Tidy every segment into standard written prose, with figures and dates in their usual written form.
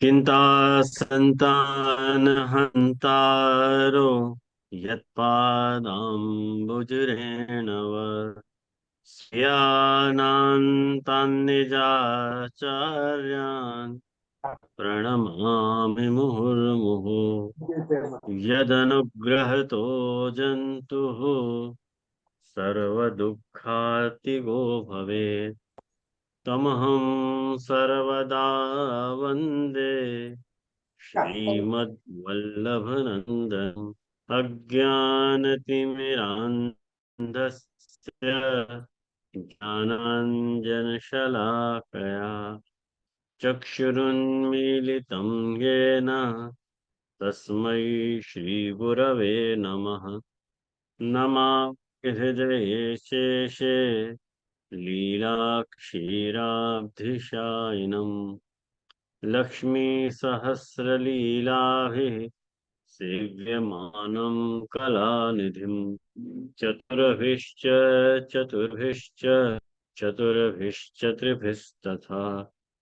चिंता संतान हंतारो यत्पादाम्बुजरेण व स्यानान्तान्निजाचार्यान् प्रणमामि मुहुर्मुहुः यदनुग्रहतो जन्तुः सर्वदुःखार्तिगो भवेत् तमहं सर्वदा वन्दे श्रीमद्वल्लभनन्दनम् अज्ञानतिमिरान्धस्य ज्ञानाञ्जनशलाकया चक्षुरुन्मीलितं येन तस्मै श्रीगुरवे नमः। नमः हृदये शेषे लीलाक्षीराब्धिशायिनम् लक्ष्मीसहस्रलीलाभिः सेव्यमानं कलानिधिम् चतुर्भिश्च चतुर्भिश्च चतुर्भिश्चतुर्भिस्तथा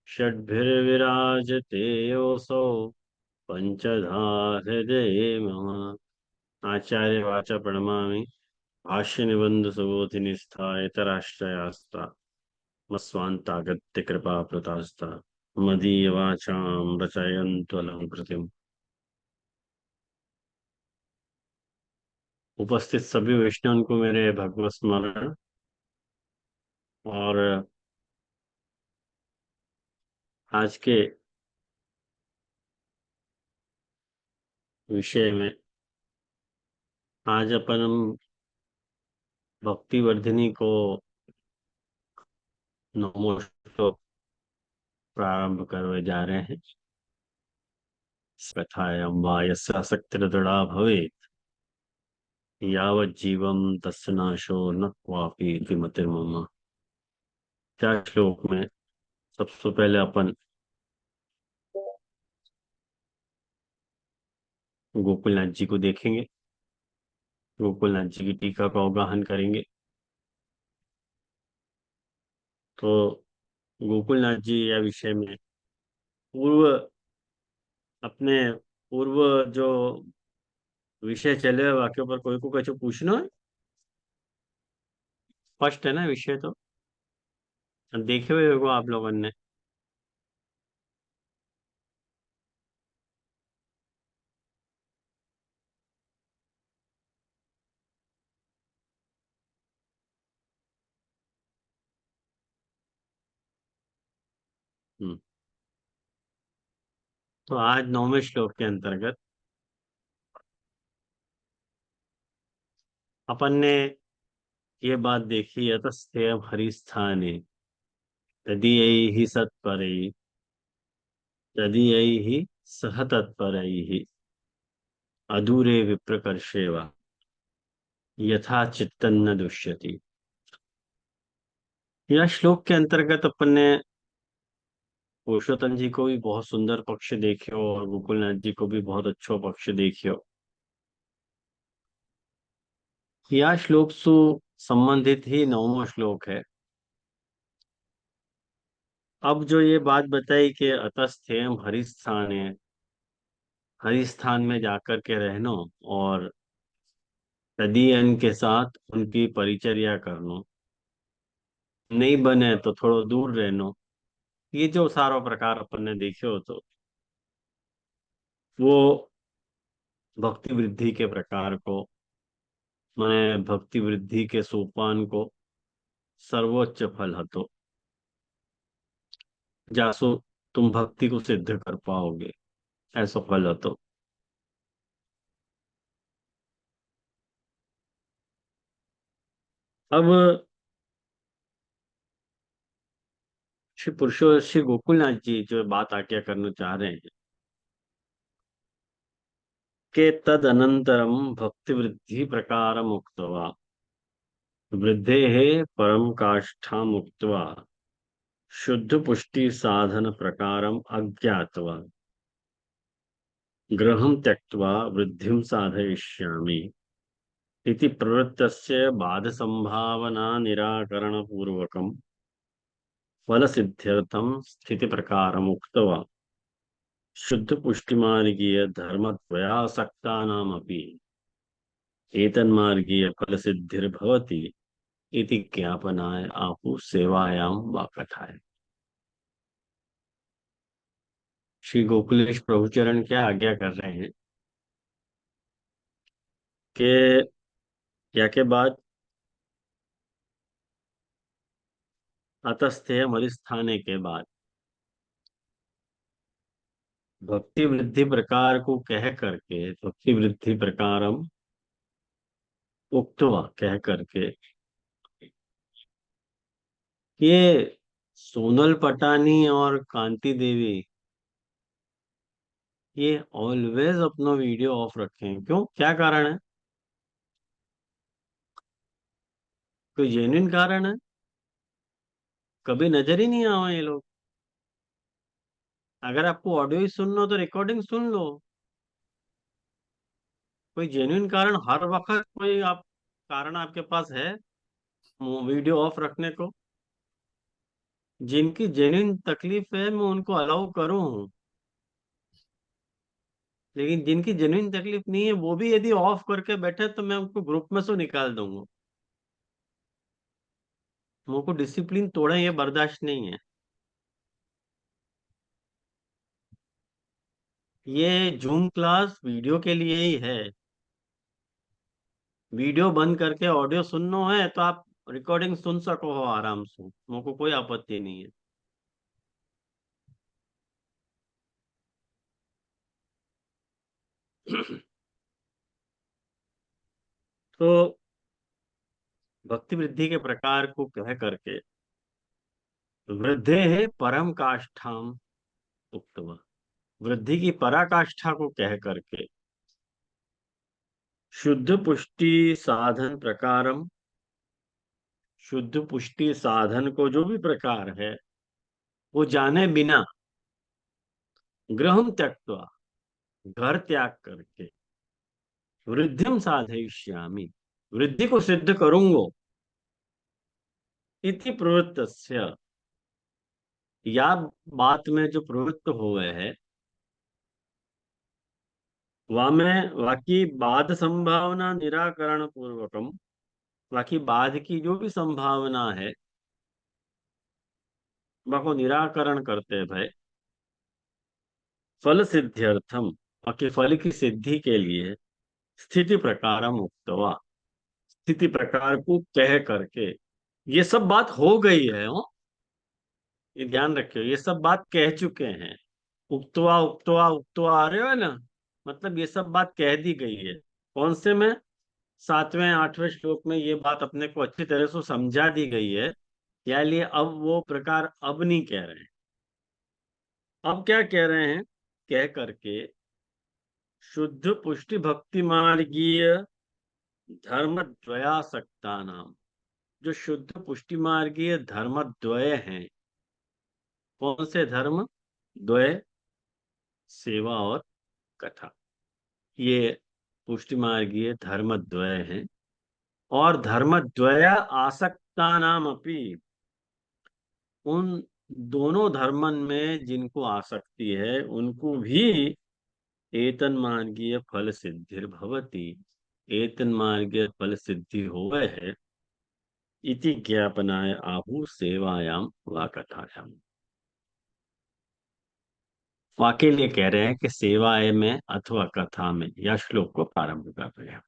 षड्भिर्विराजते योऽसौ पञ्चधा हृदये मम। आचार्य वाचा प्रणमामि। भाष्य निबंध सुबोधि स्थायतराश्रयास्ता मस्वांतागत्य कृपा प्रतास्ता मदीय वाचाम रचयन्त्वलं कृतिम। उपस्थित सभी वैष्णव को मेरे भगवत स्मरण। और आज के विषय में आज अपन भक्ति वर्धिनी को नमो श्लोक प्रारंभ करने जा रहे हैं। कथायां वा यस्य आसक्तिर्दृढ़ा भवेत् यावज्जीवं तस्य नाशो न क्वापि इति मतिर्मम। क्या श्लोक में सबसे पहले अपन गोकुलनाथ जी को देखेंगे। गोकुलनाथ जी की टीका का अवगाहन करेंगे। तो गोकुलनाथ जी या विषय में पूर्व अपने पूर्व जो विषय चले हुए वाक्यों पर कोई को कुछ पूछना है। स्पष्ट है ना विषय तो देखे हुए होगा आप लोगों ने। हम्म। तो आज 9वें श्लोक के अंतर्गत अपन ने ये बात देखी यतस्थे हरिस्थाने तदीयैः सत्परैः तदीयैः सह तत्परैः अधूरे विप्रकर्षे वा यथा चित्तन्न दुष्यति। यह श्लोक के अंतर्गत अपन ने पुरुषोत्तम जी को भी बहुत सुंदर पक्ष देखे हो और गोकुलनाथ जी को भी बहुत अच्छो पक्ष देखे हो। यह श्लोक से संबंधित ही 9वां श्लोक है। अब जो ये बात बताई कि अतस्थेम हरिस्थान है, हरिस्थान में जाकर के रहनो और तदीयन के साथ उनकी परिचर्या करनो, नहीं बने तो थोड़ा दूर रहनो। ये जो सारा प्रकार अपन ने देखे हो तो वो भक्ति वृद्धि के प्रकार को माने भक्ति वृद्धि के सोपान को सर्वोच्च फल हतो जासो तुम भक्ति को सिद्ध कर पाओगे ऐसा फल हतो। अब श्री गोकुलनाथ जी जो बात आज्ञा करना चाह रहे हैं के तदनंतरम भक्ति वृद्धि प्रकार मुक्तवा वृद्धे परम काष्ठा मुक्तवा शुद्ध पुष्टि साधन प्रकारम अज्ञातवा गृहं त्यक्त्वा वृद्धिं साधयिष्यामि इति प्रवृत्तस्य बाध संभावना निराकरण पूर्वकम फल सिद्ध्यर्थम स्थिति प्रकार उक्तवा। शुद्ध पुष्टिमार्गीय धर्मद्वयासक्तानामपि एतन्मार्गीय फलसिद्धिर्भवति इति ज्ञापनाय आहुः सेवायां वा कथाय। श्री गोकुलेश प्रभुचरण क्या आज्ञा कर रहे हैं कि या के बाद अतस्थे मदिस्थाने के बाद भक्ति वृद्धि प्रकार को कह करके, भक्ति वृद्धि प्रकारम उक्तवा कह करके, ये सोनल पटानी और कांति देवी ये ऑलवेज अपना वीडियो ऑफ रखें, क्यों, क्या कारण है? कोई जेन्युइन कारण है? कभी नजर ही नहीं आवा ये लोग। अगर आपको ऑडियो ही सुनना हो तो रिकॉर्डिंग सुन लो। कोई जेन्युइन कारण हर वक्त कोई आप कारण आपके पास है वीडियो ऑफ रखने को? जिनकी जेन्युइन तकलीफ है मैं उनको अलाउ करूं, लेकिन जिनकी जेन्युइन तकलीफ नहीं है वो भी यदि ऑफ करके बैठे तो मैं उनको ग्रुप में से निकाल दूंगा। मुझको डिसिप्लिन तोड़े ये बर्दाश्त नहीं है। ये जूम क्लास वीडियो के लिए ही है। वीडियो बंद करके ऑडियो सुनना है तो आप रिकॉर्डिंग सुन सको हो आराम से, मुझको कोई आपत्ति नहीं है। तो भक्ति वृद्धि के प्रकार को कह करके वृद्धे है परम काष्ठाम उक्तवा, वृद्धि की पराकाष्ठा को कह करके शुद्ध पुष्टि साधन प्रकारम, शुद्ध पुष्टि साधन को जो भी प्रकार है वो जाने बिना गृहम त्यक्त्वा, घर त्याग करके वृद्धिम साधयिष्यामि, वृद्धि को सिद्ध करूंगो, इति प्रवृत्तस्य, या बात में जो प्रवृत्त हुए है वाकी बाद संभावना निराकरण पूर्वकम, बाकी बाद की जो भी संभावना है वह निराकरण करते भय फल सिद्ध्यर्थम, बाकी फल की सिद्धि के लिए स्थिति प्रकारम उक्तवा, स्थिति प्रकार को कह करके, ये सब बात हो गई है हो, ये ध्यान रखियो, ये सब बात कह चुके हैं। उक्तवा उक्तवा उक्तवा आ रहे हो ना, मतलब ये सब बात कह दी गई है। कौन से में? 7वें 8वें श्लोक में ये बात अपने को अच्छी तरह से समझा दी गई है। या लिए अब वो प्रकार अब नहीं कह रहे हैं। अब क्या कह रहे हैं? कह करके शुद्ध पुष्टि भक्ति मार्गीय धर्म द्वयासक्ता नाम, जो शुद्ध पुष्टि मार्गीय धर्म द्वय हैं। कौन से धर्म द्वय? सेवा और कथा। ये पुष्टि मार्गीय धर्म द्वय हैं। और धर्म द्वय आसक्ता नाम अपनी, उन दोनों धर्मन में जिनको आसक्ति है उनको भी एतन मार्गीय फल सिद्धिर भवति, एतन मार्गीय फल सिद्धि होवे है, इति ज्ञापनाय आहु सेवायाम वा कथायाम। वाके लिए कह रहे हैं कि सेवाए में अथवा कथा में या श्लोक को प्रारंभ कर रहे हैं।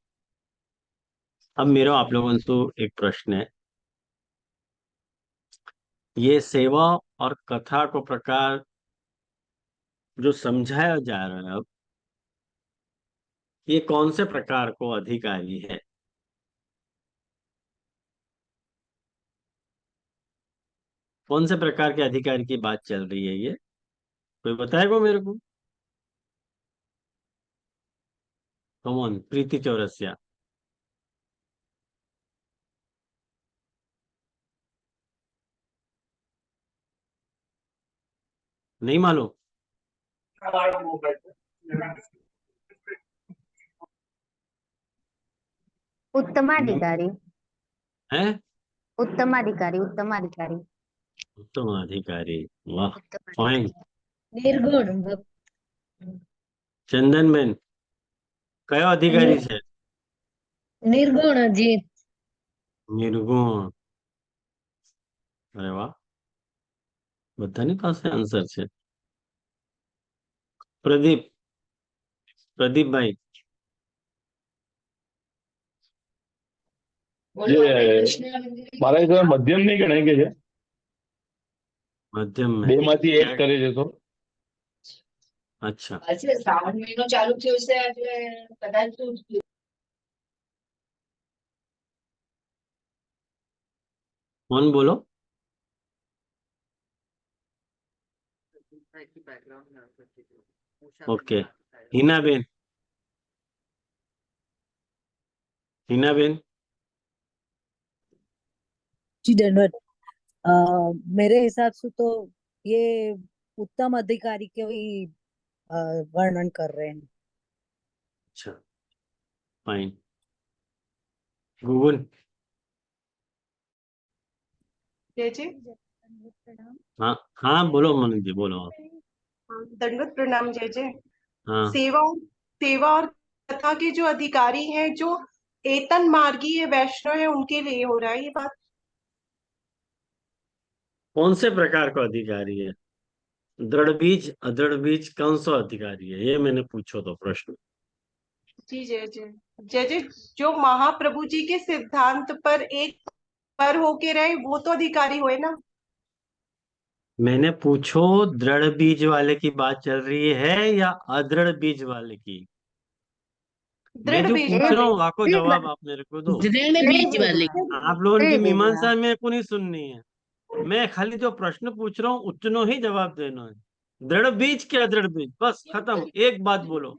अब मेरा आप लोगों से एक प्रश्न है, ये सेवा और कथा को प्रकार जो समझाया जा रहा है अब, ये कौन से प्रकार को अधिकारी है? कौन से प्रकार के अधिकारी की बात चल रही है? ये कोई बताएगा मेरे को? कमॉन, प्रीति चौरसिया। नहीं मालूम? उत्तमाधिकारी। है? उत्तमाधिकारी उत्तमाधिकारी। उत्तम अधिकारी। वाह, फाइन। उत्तमाधिकारी निर्गुण भक्त। ચંદનબેન કયો અધિકારી છે? निर्गुण जी। નિર્ગુણ. અરે વાહ, બધાની પાસે આન્સર છે. પ્રદીપ, પ્રદીપભાઈ. મારા હિસાબે મધ્યમ નહીં ગણાય કે છે, મધ્યમ બે में માંથી એક क्या? કરે છે તો. अच्छा. આજે શ્રાવણ મહિનો ચાલુ થયો છે એટલે કદાચ તો कौन बोलो? ओके. हिनाबेन, हिनाबेन. जी धन्यवाद। मेरे हिसाब से तो ये उत्तम अधिकारी के ही वर्णन कर रहे हैं। अच्छा, फाइन. गूगल. जी। हाँ हाँ, बोलो मनु जी, बोलो आप. दंडवत प्रणाम जय जय। हाँ. सेवा सेवा और कथा के जो अधिकारी हैं, जो एतन मार्गीय वैष्णव है, उनके लिए हो रहा है ये बात। कौन से प्रकार का अधिकारी है? दृढ़ बीज, अदृढ़ बीज, कौन सा अधिकारी है, ये मैंने पूछो तो प्रश्न. जी जय जय। जय जय। जो महाप्रभु जी के सिद्धांत पर एक पर होके रहे, वो तो अधिकारी हुए ना। मैंने पूछो दृढ़ बीज वाले की बात चल रही है या अदृढ़ बीज वाले की? मैं दृढ़ जो बीज पूछ रहा वाले। हूँ आपको जवाब आप मेरे को दो. दृढ़ बीज वाले आप लोगों की दृढ़ बीज मीमांसा मेरे को नहीं सुननी है. मैं खाली जो प्रश्न पूछ रहा हूँ उतनो ही जवाब देना है. दृढ़ बीज क्या अदृढ़ बीज, बस खत्म. एक बात बोलो.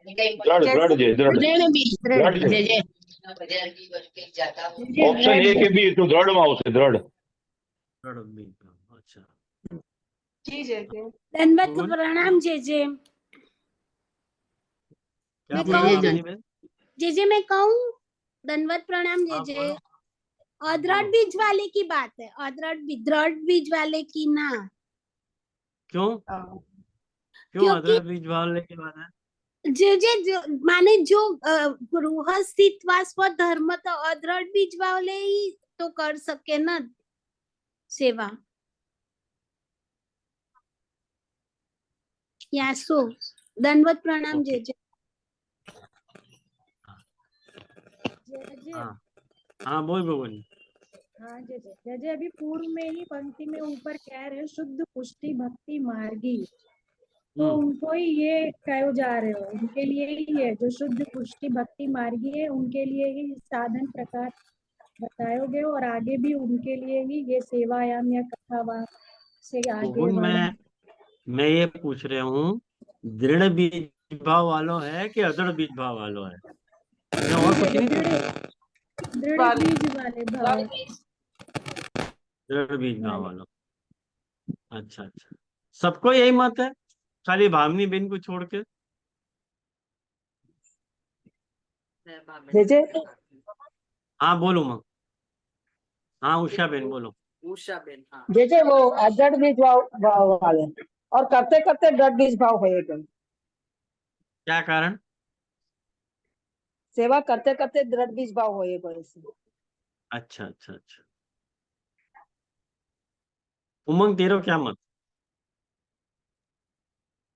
દ્રઢ દ્રઢ છે, દ્રઢ दृढ़ बीज દ્રઢ છે. जय जय ઓપ્શન એ કે બી તો દ્રઢમાં આવશે, દ્રઢ. दृढ़ बीज. अच्छा. जी जय जय। दंडवत गूगल. प्रणाम जेजे। क्या मैं बोलो कहूँ आपकी बहन? जेजे मैं कहूँ दंडवत प्रणाम हाँ, जेजे। बोलो. अदृढ़ बोलो. बीज वाले की बात है, दृढ़ बीज वाले की ना। क्यों? हाँ। क्यों क्योंकि अदृढ़ बीज वाले की बात है? जेजे जो माने जो गृहस्थित्व स्व धर्म तो अदृढ़ बीज वाले ही तो कर सके ना सेवा। यासो दंडवत प्रणाम ओके. जेजे। हाँ हाँ, बोल बोल. हाँ जैसे जैसे अभी पूर्व में ही पंक्ति में ऊपर कह रहे हो शुद्ध पुष्टि भक्ति मार्गी, तो उनको ही ये कहो जा रहे हो, उनके लिए ही है जो शुद्ध पुष्टि भक्ति मार्गी है, उनके लिए ही साधन प्रकार बताओगे और आगे भी उनके लिए ही ये सेवायाम या कथावाम से आगे गूगल. मैं ये पूछ रहा हूँ दृढ़ बीज भाव वालों है कि अदृढ़ बीज भाव वालों है? मैं और कुछ नहीं पूछ रहा. दृढ़ बीज वाले भाव। दृढ़ बीज भाव वालों. अच्छा अच्छा, सबको यही मत है, खाली भावनी बेन को छोड़ के? जय हाँ बोलो माँ. हाँ उषा बेन बोलो. उषा बेन हाँ जैसे वो अदृढ़ बीज भाव भाव वाले और करते करते दृढ़ बीज भाव होएगा। क्या कारण? सेवा करते करते दृढ़ बीज भाव होएगा ऐसे। अच्छा अच्छा अच्छा. उमंग तेरो क्या मत?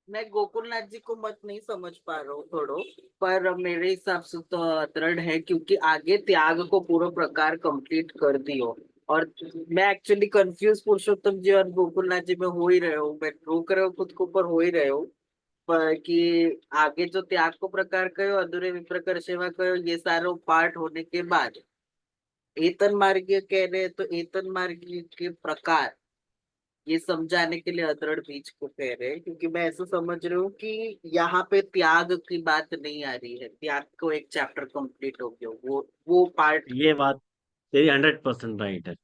मैं गोकुलनाथ जी को मत नहीं समझ पा रहा हूँ थोड़ो, पर मेरे हिसाब से तो दृढ़ है क्योंकि आगे त्याग को पूरा प्रकार कंप्लीट कर दियो। और मैं एक्चुअली कंफ्यूज पुरुषोत्तम जी और गोकुलनाथ जी में हो ही रहे हूँ, मैं रोक रहे हो खुद को पर हो ही रहे हो, पर कि आगे जो त्याग को प्रकार कहो अधूरे विप्रकर सेवा कहो ये सारो पार्ट होने के बाद एतन मार्गीय कह रहे हैं, तो एतन मार्गीय के प्रकार ये समझाने के लिए अदृढ़ बीज को कह रहे हैं, क्योंकि मैं ऐसा समझ रही हूँ कि यहाँ पे त्याग की बात नहीं आ रही है, त्याग को एक चैप्टर कंप्लीट हो गया वो पार्ट। ये बात तेरी 100% राइट है.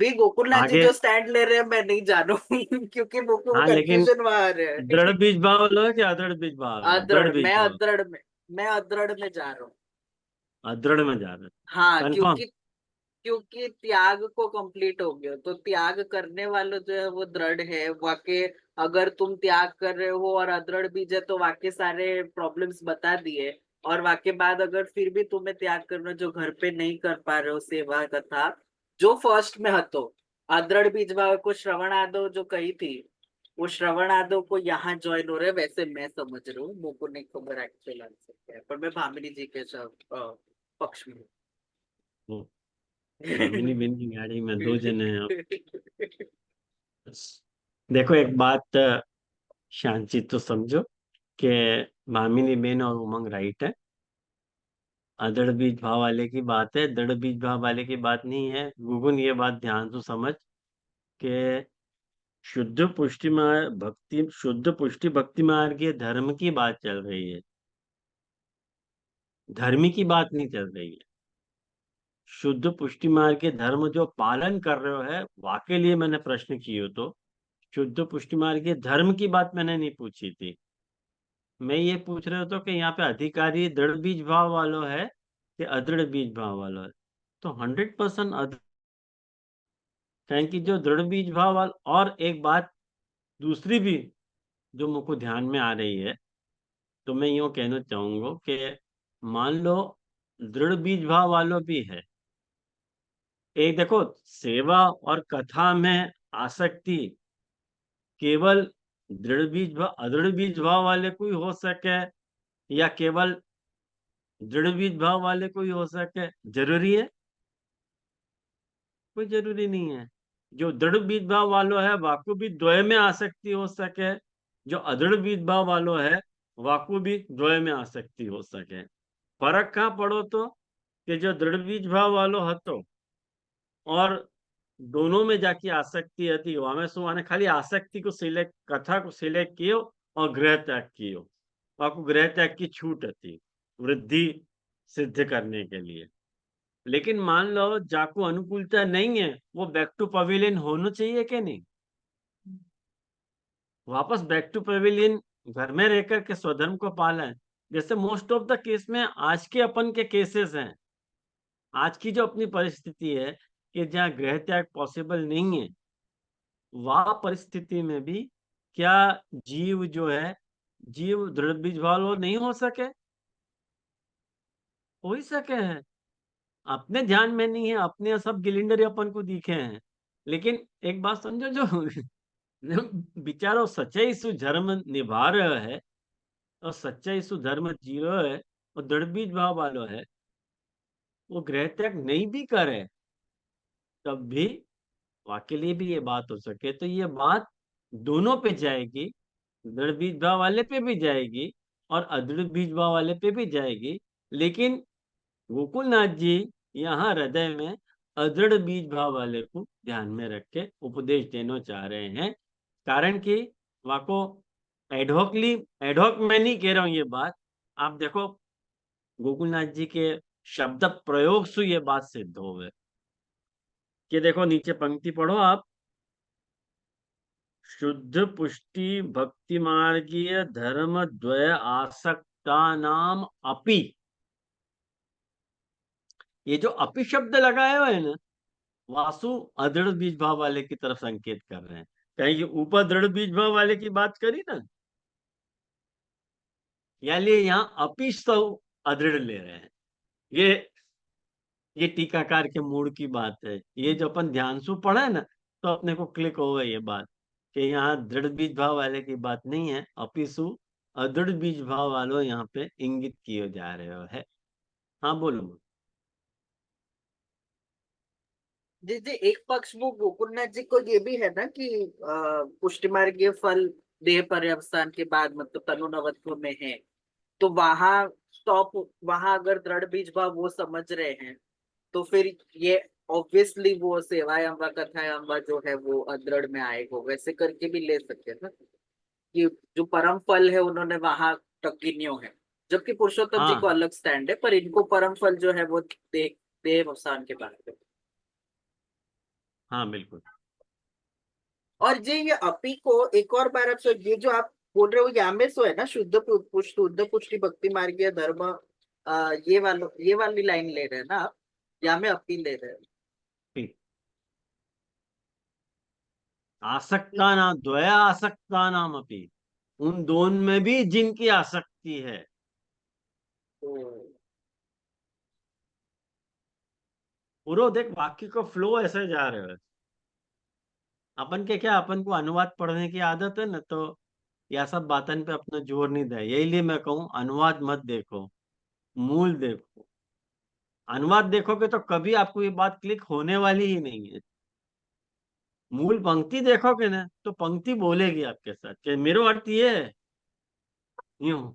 भी गोकुलनाथ जी आगे. जो स्टैंड ले रहे हैं मैं नहीं जानू क्योंकि मुझको हाँ लेकिन कंफ्यूजन वहां आ रहा दृढ़ है। बीज भाव वालों है कि अदृढ़ बीज भाव है? दृढ़ अदृढ़ बीज भाव. मैं अदृढ़ में जा रहा हूँ। अदृढ़ में जा रहे. हाँ कंफर्म? क्योंकि क्योंकि त्याग को कंप्लीट हो गया, तो त्याग करने वाला जो है वो दृढ़ है वाके। अगर तुम त्याग कर रहे हो और अदृढ़ बीज है तो वाके सारे प्रॉब्लम्स बता दिए। और वाके बाद अगर फिर भी तुम्हें त्याग करना, जो घर पे नहीं कर पा रहे हो सेवा कथा, जो फर्स्ट में हतो अदृढ़ बीज भाव को श्रवण आदो जो कही थी, वो श्रवण आदो को यहाँ ज्वाइन हो रहे हैं, वैसे मैं समझ रहा हूँ। मुझको नहीं खबर एक्चुअल आंसर क्या है, पर मैं भामिनी जी के पक्ष में वो भामिनी बहन की गाड़ी में 2 जने हैं। देखो एक बात शांति तो समझो कि भामिनी बहन और उमंग राइट है। अदृढ़ बीज भाव वाले की बात है, दृढ़ बीज भाव वाले की बात नहीं है। गुगुन ये बात ध्यान से समझ कि शुद्ध पुष्टि भक्ति मार्गीय धर्म की बात चल रही है, धर्मी की बात नहीं चल रही है। शुद्ध पुष्टि मार्ग के धर्म जो पालन कर रहे हो है, वाके लिए मैंने प्रश्न किए। तो शुद्ध पुष्टि मार्ग के धर्म की बात मैंने नहीं पूछी थी। मैं ये पूछ रहा था कि यहाँ पे अधिकारी दृढ़ बीज भाव वालों है कि अदृढ़ बीज भाव वालों है। तो 100% कहें कि जो दृढ़ बीज भाव वाल। और एक बात दूसरी भी जो मुझको ध्यान में आ रही है, तो मैं यूं कहना चाहूंगा कि मान लो दृढ़ बीज भाव वालों भी है। एक देखो, सेवा और कथा में आसक्ति केवल दृढ़ बीज भाव अदृढ़ बीज भाव वाले को ही हो सके, या केवल दृढ़ बीज भाव वाले को ही हो सके, जरूरी है? कोई जरूरी नहीं है। जो दृढ़ बीज भाव वालों है वाको भी द्वय में आसक्ति हो सके, जो अदृढ़ बीज भाव वालों है वाको भी द्वय में आसक्ति हो सके। फर्क कहाँ पड़ो तो कि जो दृढ़ बीज भाव वालों हतो और दोनों में जाके आसक्ति હતી, वहां શું आने खाली आसक्ति को सिलेक्ट, कथा को सिलेक्ट कियो और गृह त्याग कियो। आपको गृह त्याग की छूट थी वृद्धि सिद्ध करने के लिए। लेकिन मान लो जाको अनुकूलता नहीं है, वो बैक टू पवेलियन होना चाहिए कि नहीं? वापस बैक टू पवेलियन घर में रहकर के स्वधर्म को पालन। जैसे मोस्ट ऑफ द केस में आज के अपन के केसेस हैं, आज की जो अपनी परिस्थिति है कि जहाँ गृह त्याग पॉसिबल नहीं है, वह परिस्थिति में भी क्या जीव जो है, जीव दृढ़ बीज वालों नहीं हो सके? हो ही सके हैं। अपने ध्यान में नहीं है, अपने सब गिलिंडर अपन को दिखे हैं। लेकिन एक बात समझो, जो बेचारो सच्चाई सु धर्म निभा रहे है और सच्चाई सु धर्म जी रहे है और दृढ़ बीज भाव वालों है, वो गृह त्याग नहीं भी करे तब भी वाके लिए भी ये बात हो सके, तो ये बात दोनों पे जाएगी। दृढ़ बीज भाव वाले पे भी जाएगी और अदृढ़ बीज भाव वाले पे भी जाएगी। लेकिन गोकुलनाथ जी यहाँ हृदय में अदृढ़ बीज भाव वाले को ध्यान में रख के उपदेश देना चाह रहे हैं। कारण कि वाको एडहोक मैं नहीं कह रहा हूं ये बात। आप देखो गोकुलनाथ जी के शब्द प्रयोग से ये बात सिद्ध हो गए कि देखो नीचे पंक्ति पढ़ो आप, शुद्ध पुष्टि भक्ति मार्गीय धर्म द्वय आसक्ता नाम अपि। ये जो अपि शब्द लगाए हुए है ना, वासु अदृढ़ बीज भाव वाले की तरफ संकेत कर रहे हैं। कहीं कि ऊपर दृढ़ बीज भाव वाले की बात करी ना, या लिए यहाँ अपि सब अदृढ़ ले रहे हैं। ये टीकाकार के मूड की बात है। ये जो अपन ध्यान से पढ़े ना, तो अपने को क्लिक हो गई ये बात कि यहाँ दृढ़ बीज भाव वाले की बात नहीं है, अपिसु अदृढ़ बीज भाव वालों यहाँ पे इंगित किए जा रहे हो है। हाँ बोलो। जी जी, एक पक्ष वो गोकुलनाथ जी को ये भी है ना कि पुष्टि मार्गीय फल देह पर्यवसान के बाद मतलब तनु नवत्व में है, तो वहां स्टॉप, वहां अगर दृढ़ बीज भाव वो समझ रहे हैं तो फिर ये ऑब्वियसली वो सेवाएं अम्बा कथाएं अम्बा जो है वो अदृढ़ में आएगा, वैसे करके भी ले सकते हैं ना कि जो परम फल है उन्होंने वहां टकिन्यो है, जबकि पुरुषोत्तम जी को हाँ अलग स्टैंड है, पर इनको परम फल जो है वो देह अवसान के बाद है। हाँ बिल्कुल। और ये अपी को एक और बार आप ये जो आप बोल रहे हो यामे सो है ना, शुद्ध पुष्टि भक्ति मार्गीय धर्म, ये वाली लाइन ले रहे हैं ना आप, या में अपी ले रहे हैं? आसक्ता नाम द्वया आसक्ता नाम अपनी, उन दोनों में भी जिनकी आसक्ति है। पूरा देख, वाक्य का फ्लो ऐसे जा रहे है। अपन के क्या, अपन को अनुवाद पढ़ने की आदत है ना, तो यह सब बातन पे अपना जोर नहीं दे। यही लिए मैं कहूँ अनुवाद मत देखो, मूल देखो। अनुवाद देखोगे तो कभी आपको ये बात क्लिक होने वाली ही नहीं है। मूल पंक्ति देखोगे ना तो पंक्ति बोलेगी आपके साथ कि मेरा अर्थ ये है, यूं।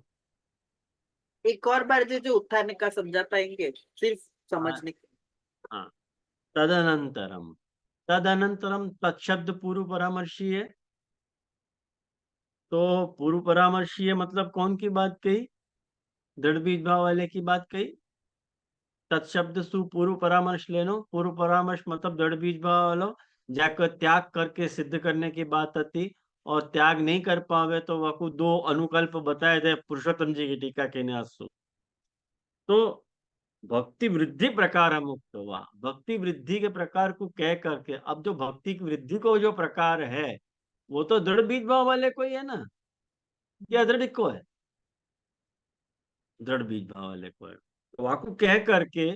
एक और बार जो उत्थान का समझा पाएंगे, सिर्फ हाँ, समझने के। हाँ। तदनंतरम, तदनंतरम तत्शब्द पूर्व परामर्शी है। तो पूर्व परामर्शी है मतलब कौन की बात कही? दृढ़ बीज भाव वाले की बात कही। तत्शब्द सु पूर्व परामर्श लेनो, पूर्व परामर्श मतलब दृढ़ बीज भाव वालो जाकर त्याग करके सिद्ध करने की बात आती, और त्याग नहीं कर पावे तो वह को दो अनुकल्प बताए थे पुरुषोत्तम जी की टीका के न्यास सु। तो भक्ति वृद्धि प्रकार मुक्त हुआ, भक्ति वृद्धि के प्रकार को कह करके अब जो भक्ति की वृद्धि को जो प्रकार है वो तो दृढ़ बीज भाव वाले को ही है ना, या दृढ़ को है? दृढ़ बीज भाव वाले को है। तो वाकु कह करके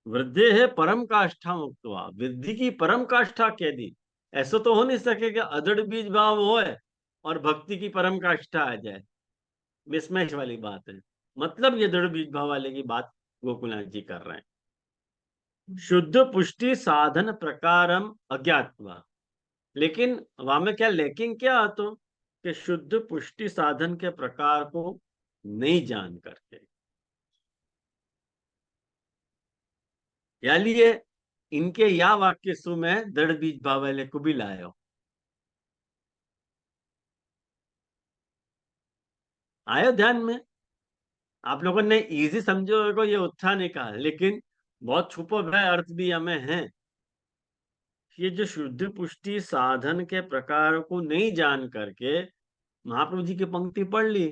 वृद्धि है परम काष्ठा मुक्त हुआ, वृद्धि की परम काष्ठा कह दी। ऐसा तो हो नहीं सके कि अदृढ़ बीज भाव हो है और भक्ति की परम काष्ठा आ जाए, मिसमैच वाली बात है। मतलब ये दृढ़ बीज भाव वाले की बात गोकुलनाथ जी कर रहे हैं। शुद्ध पुष्टि साधन प्रकारम अज्ञातवा, लेकिन वहां में क्या, लेकिन क्या तो कि शुद्ध पुष्टि साधन के प्रकार को नहीं जान करके, या लिए इनके या वाक्य सु में दृढ़ बीज भाव वाले को भी लायो। आयो ध्यान में? आप लोगों ने इजी समझो को ये उत्थान नहीं कहा, लेकिन बहुत छुपा भय अर्थ भी हमें है। ये जो शुद्ध पुष्टि साधन के प्रकार को नहीं जान करके महाप्रभु जी की पंक्ति पढ़ ली,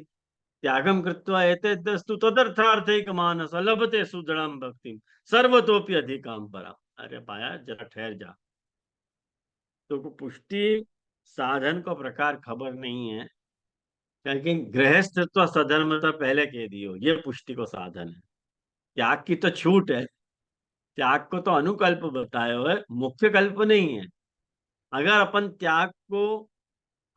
त्यागम कृत्वा एतेस्तु तदर्थार्थैक मानस लभते सुदृढ़म भक्ति सर्वतोपि अधिकाम परा। अरे पाया जरा ठहर जा, तो पुष्टि साधन को प्रकार खबर नहीं है, लेकिन गृहस्थ सधर्मता पहले कह दियो ये पुष्टि को साधन है। त्याग की तो छूट है, त्याग को तो अनुकल्प बताया है, मुख्य कल्प नहीं है। अगर अपन त्याग को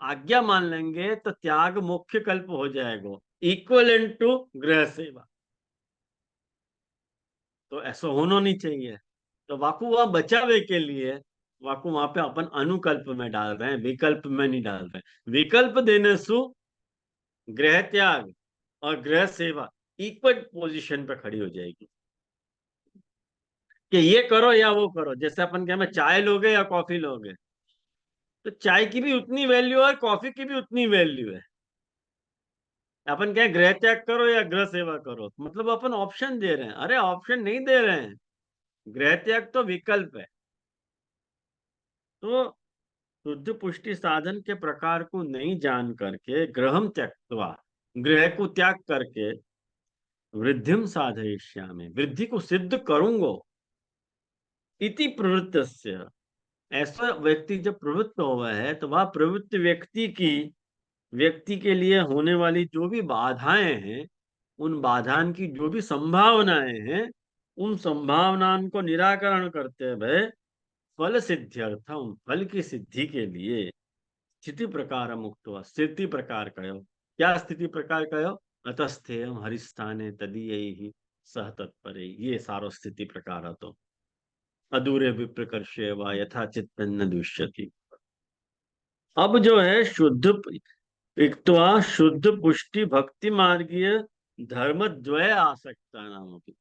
आज्ञा मान लेंगे तो त्याग मुख्य कल्प हो जाएगा, इक्वलेंट टू गृह सेवा। तो ऐसा होना नहीं चाहिए। तो वाकु वहां बचावे के लिए वाकु वहां पे अपन अनुकल्प में डाल रहे हैं, विकल्प में नहीं डाल रहे हैं। विकल्प देने सु गृह त्याग और गृह सेवा इक्वल पोजीशन पे खड़ी हो जाएगी कि ये करो या वो करो। जैसे अपन क्या, में चाय लोगे या कॉफी लोगे, तो चाय की भी उतनी वैल्यू है, कॉफी की भी उतनी वैल्यू है। अपन क्या, गृह त्याग करो या गृह सेवा करो, मतलब अपन ऑप्शन दे रहे हैं। अरे ऑप्शन नहीं दे रहे हैं, गृह त्याग तो विकल्प है। तो शुद्ध पुष्टि साधन के प्रकार को नहीं जान करके ग्रहम त्यक्त्वा, गृह को त्याग करके वृद्धिम साधयिष्यामि, वृद्धि को सिद्ध करूंगो इति प्रवृत्तस्य। ऐसा व्यक्ति जब प्रवृत्त हुआ है तो वह प्रवृत्त व्यक्ति के लिए होने वाली जो भी बाधाएं हैं, उन बाधाओं की जो भी संभावनाएं हैं, उन संभावनाओं को निराकरण करते हुए फल सिद्ध्यर्थम, फल की सिद्धि के लिए स्थिति प्रकार मुक्त हुआ, स्थिति प्रकार कहो। क्या स्थिति प्रकार कहो? अतस्थेयम हरिस्थाने तदीय ही सह तत्परे, ये सारो स्थिति प्रकार तो अधूरे विप्रकर्षे वा यथा चित्तन्न दुष्यति। अब जो है शुद्ध इक्त्वा शुद्ध पुष्टि भक्ति मार्गीय धर्म द्वय आसक्ता नाम की,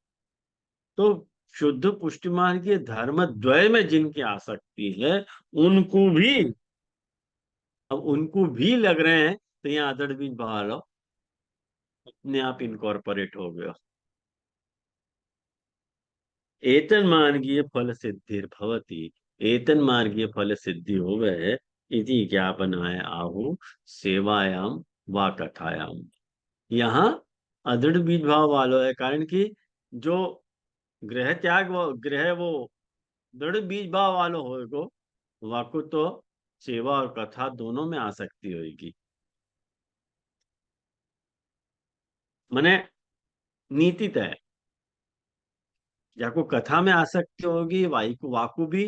तो शुद्ध पुष्टि मार्गीय धर्म द्वय में जिनकी आसक्ति है उनको भी, अब उनको भी लग रहे हैं तो यहाँ अदड़ बीज बहाल अपने आप इनकॉर्पोरेट हो गया। एतन मार्गीय फल सिद्धि भवती, एतन मार्गीय फल सिद्धि हो गए इति ज्ञापनाय आहु सेवायाम वा कथायाम। यहाँ अदृढ़ बीज भाव वालों है, कारण कि जो गृह त्याग वो गृह वो दृढ़ बीज भाव वालों होगो वाकु तो सेवा और कथा दोनों में आसक्ति होगी। मने नीति तय, जाको कथा में आसक्ति होगी वाकु वाकु भी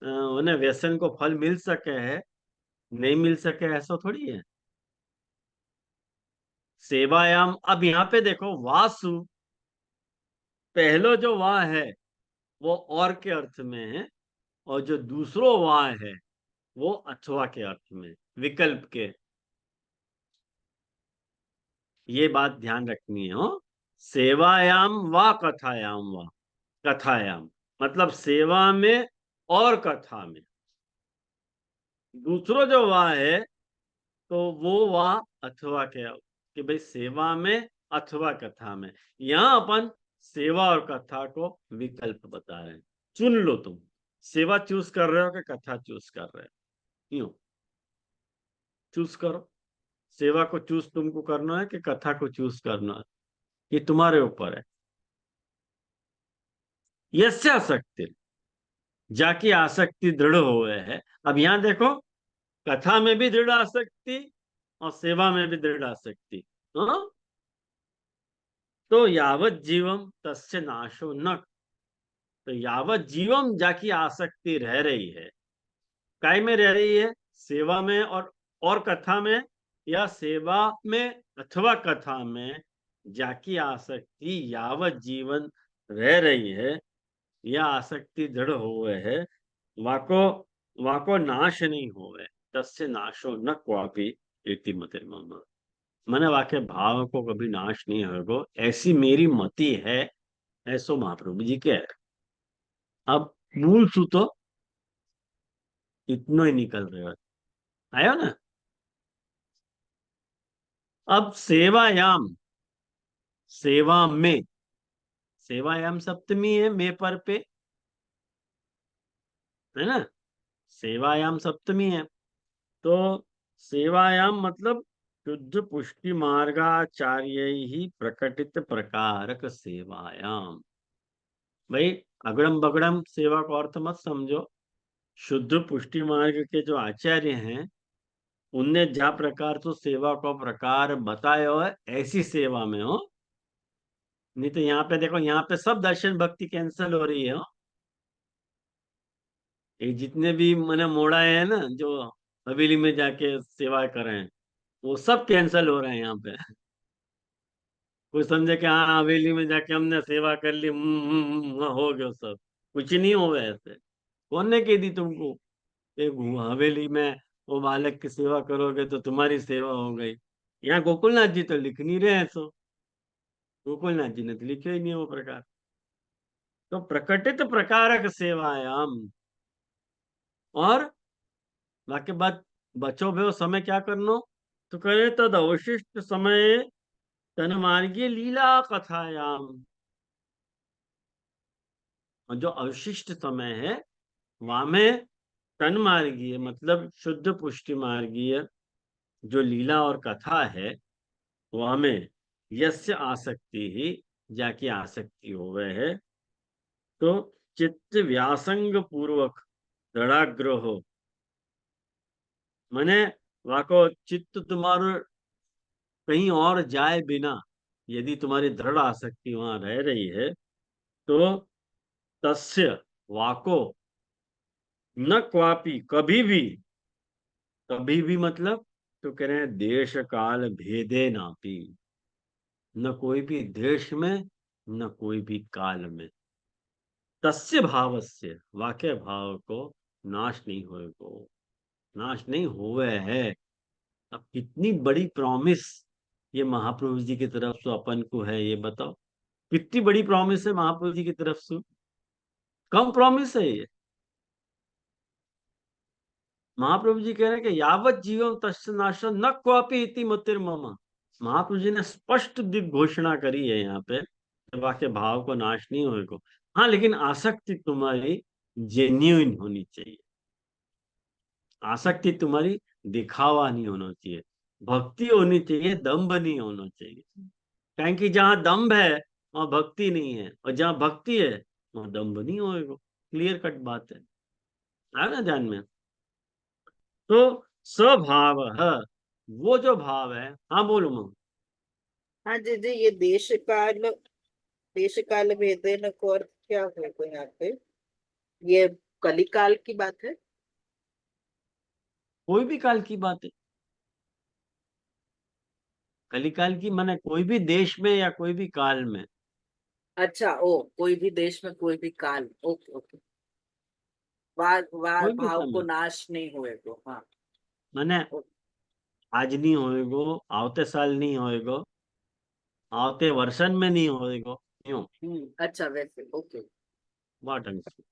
उन्हें व्यसन को फल मिल सके है, नहीं मिल सके ऐसा थोड़ी है। सेवायाम, अब यहाँ पे देखो वासु, पहलो जो वाह है वो और के अर्थ में है, और जो दूसरो वाह है वो अथवा के अर्थ में, विकल्प के। ये बात ध्यान रखनी है हो। सेवायाम व कथायाम, व कथायाम मतलब सेवा में और कथा में। दूसरो जो वाह है तो वो वाह अथवा के, कि भाई सेवा में अथवा कथा में। यहां अपन सेवा और कथा को विकल्प बता रहे हैं। चुन लो, तुम सेवा चूज कर रहे हो कि कथा चूज कर रहे हो, यूं चूज करो। सेवा को चूज तुमको करना है कि कथा को चूज करना है, ये तुम्हारे ऊपर है। यस्य आसक्ति, जाकी आसक्ति दृढ़ हुए है। अब यहां देखो, कथा में भी दृढ़ आसक्ति और सेवा में भी दृढ़ आसक्ति। हाँ? तो यावत जीवम तस्य नाशो न, तो यावत जीवम जाकी आसक्ति रह रही है, काय में रह रही है? सेवा में और कथा में, या सेवा में अथवा कथा में जाकी आसक्ति यावत जीवन रह रही है, या आसक्ति दृढ़ हुए है, वाको वाको नाश नहीं होवे, तस्य नाशो न क्वापि इति मतिर्मम। मैंने वाक्य भाव को कभी नाश नहीं होगा, ऐसी मेरी मति है, ऐसो महाप्रभु जी के। अब मूल सूत्र इतना ही निकल रहे हो, आयो ना। अब सेवायाम, सेवा में, सेवायाम सप्तमी है, मे पर पे है ना, सेवायाम सप्तमी है। तो सेवायाम मतलब शुद्ध पुष्टि मार्गाचार्य ही प्रकटित प्रकारक सेवायाम। भाई अगड़म बगड़म सेवा को अर्थ मत समझो। शुद्ध पुष्टि मार्ग के जो आचार्य हैं उनने जा प्रकार तो सेवा को प्रकार बताया है, ऐसी सेवा में हो। नहीं तो यहाँ पे देखो, यहाँ पे सब दर्शन भक्ति कैंसिल हो रही है हो। ये जितने भी मैंने मोड़ा है ना, जो हवेली में जाके सेवा करें, वो सब कैंसिल हो रहे हैं यहाँ पे। कोई समझे कि हाँ हवेली में जाके हमने सेवा कर ली, हो गया सब। कुछ नहीं हो गया ऐसे। कौन ने कह दी तुमको एक हवेली में वो बालक की सेवा करोगे तो तुम्हारी सेवा हो गई? यहाँ गोकुलनाथ जी तो लिख नहीं रहे हैं, सो गोकुलनाथ जी ने तो लिखे ही नहीं वो प्रकार। तो प्रकटित प्रकारक सेवायाम, और बाकी बात बचो भे समय क्या करनो, तो करे तद अवशिष्ट समय तन्मार्गीय लीला कथायाम। और जो अवशिष्ट समय है वहां में तन्मार्गीय मतलब शुद्ध पुष्टि मार्गीय जो लीला और कथा है वहां में यस्य आसक्ति ही, जाकी आसक्ति हो गए है, तो चित्त व्यासंग पूर्वक दृढ़ाग्रह हो, मने वाको चित्त तुम्हारो कहीं और जाए बिना, यदि तुम्हारी दृढ़ आसक्ति वहां रह रही है, तो तस्य वाको न क्वापि कभी भी मतलब, तो कह रहे हैं देश काल भेदे नापी, न कोई भी देश में न कोई भी काल में, तस्य भावस्य वाक्य भाव को नाश नहीं होएगो, नाश नहीं हुए है। अब कितनी बड़ी प्रॉमिस ये महाप्रभु जी की तरफ से अपन को है, ये बताओ कितनी बड़ी प्रॉमिस है महाप्रभु जी की तरफ से। कम प्रॉमिस है ये। महाप्रभु जी कह रहे हैं कि यावत जीवम तस्य नाश न क्वापि इति मतिर्मम। महाप्रभु जी ने स्पष्ट दिग्घोषणा घोषणा करी है यहाँ पे, वाक्य भाव को नाश नहीं होएगा। हाँ, लेकिन आसक्ति तुम्हारी जेन्युइन होनी चाहिए, आसक्ति तुम्हारी दिखावा नहीं होना चाहिए, भक्ति होनी चाहिए, दम्भ नहीं होना चाहिए। कहें कि जहां दम्भ है वहां भक्ति नहीं है, और जहां भक्ति है वहां दम्भ नहीं होएगा। क्लियर कट बात है, आया ना ध्यान में। तो स्वभाव, वो जो भाव है, हाँ बोलो मम। हाँ जी जी, ये देश काल भेदेन को अर्थ क्या है को यहाँ पे? ये कलिकाल की बात है? कोई भी काल की बात है, कलिकाल की माने कोई भी देश में या कोई भी काल में। अच्छा, ओ, कोई भी देश में कोई भी काल, ओके ओके। कोई भी भाव को समय, नाश नहीं हुए तो, हाँ। माने आज नहीं होएगो, आवते साल नहीं होएगो, आवते वर्षन में नहीं होएगो, यूं अच्छा, वैसे ओके। बात ढंग से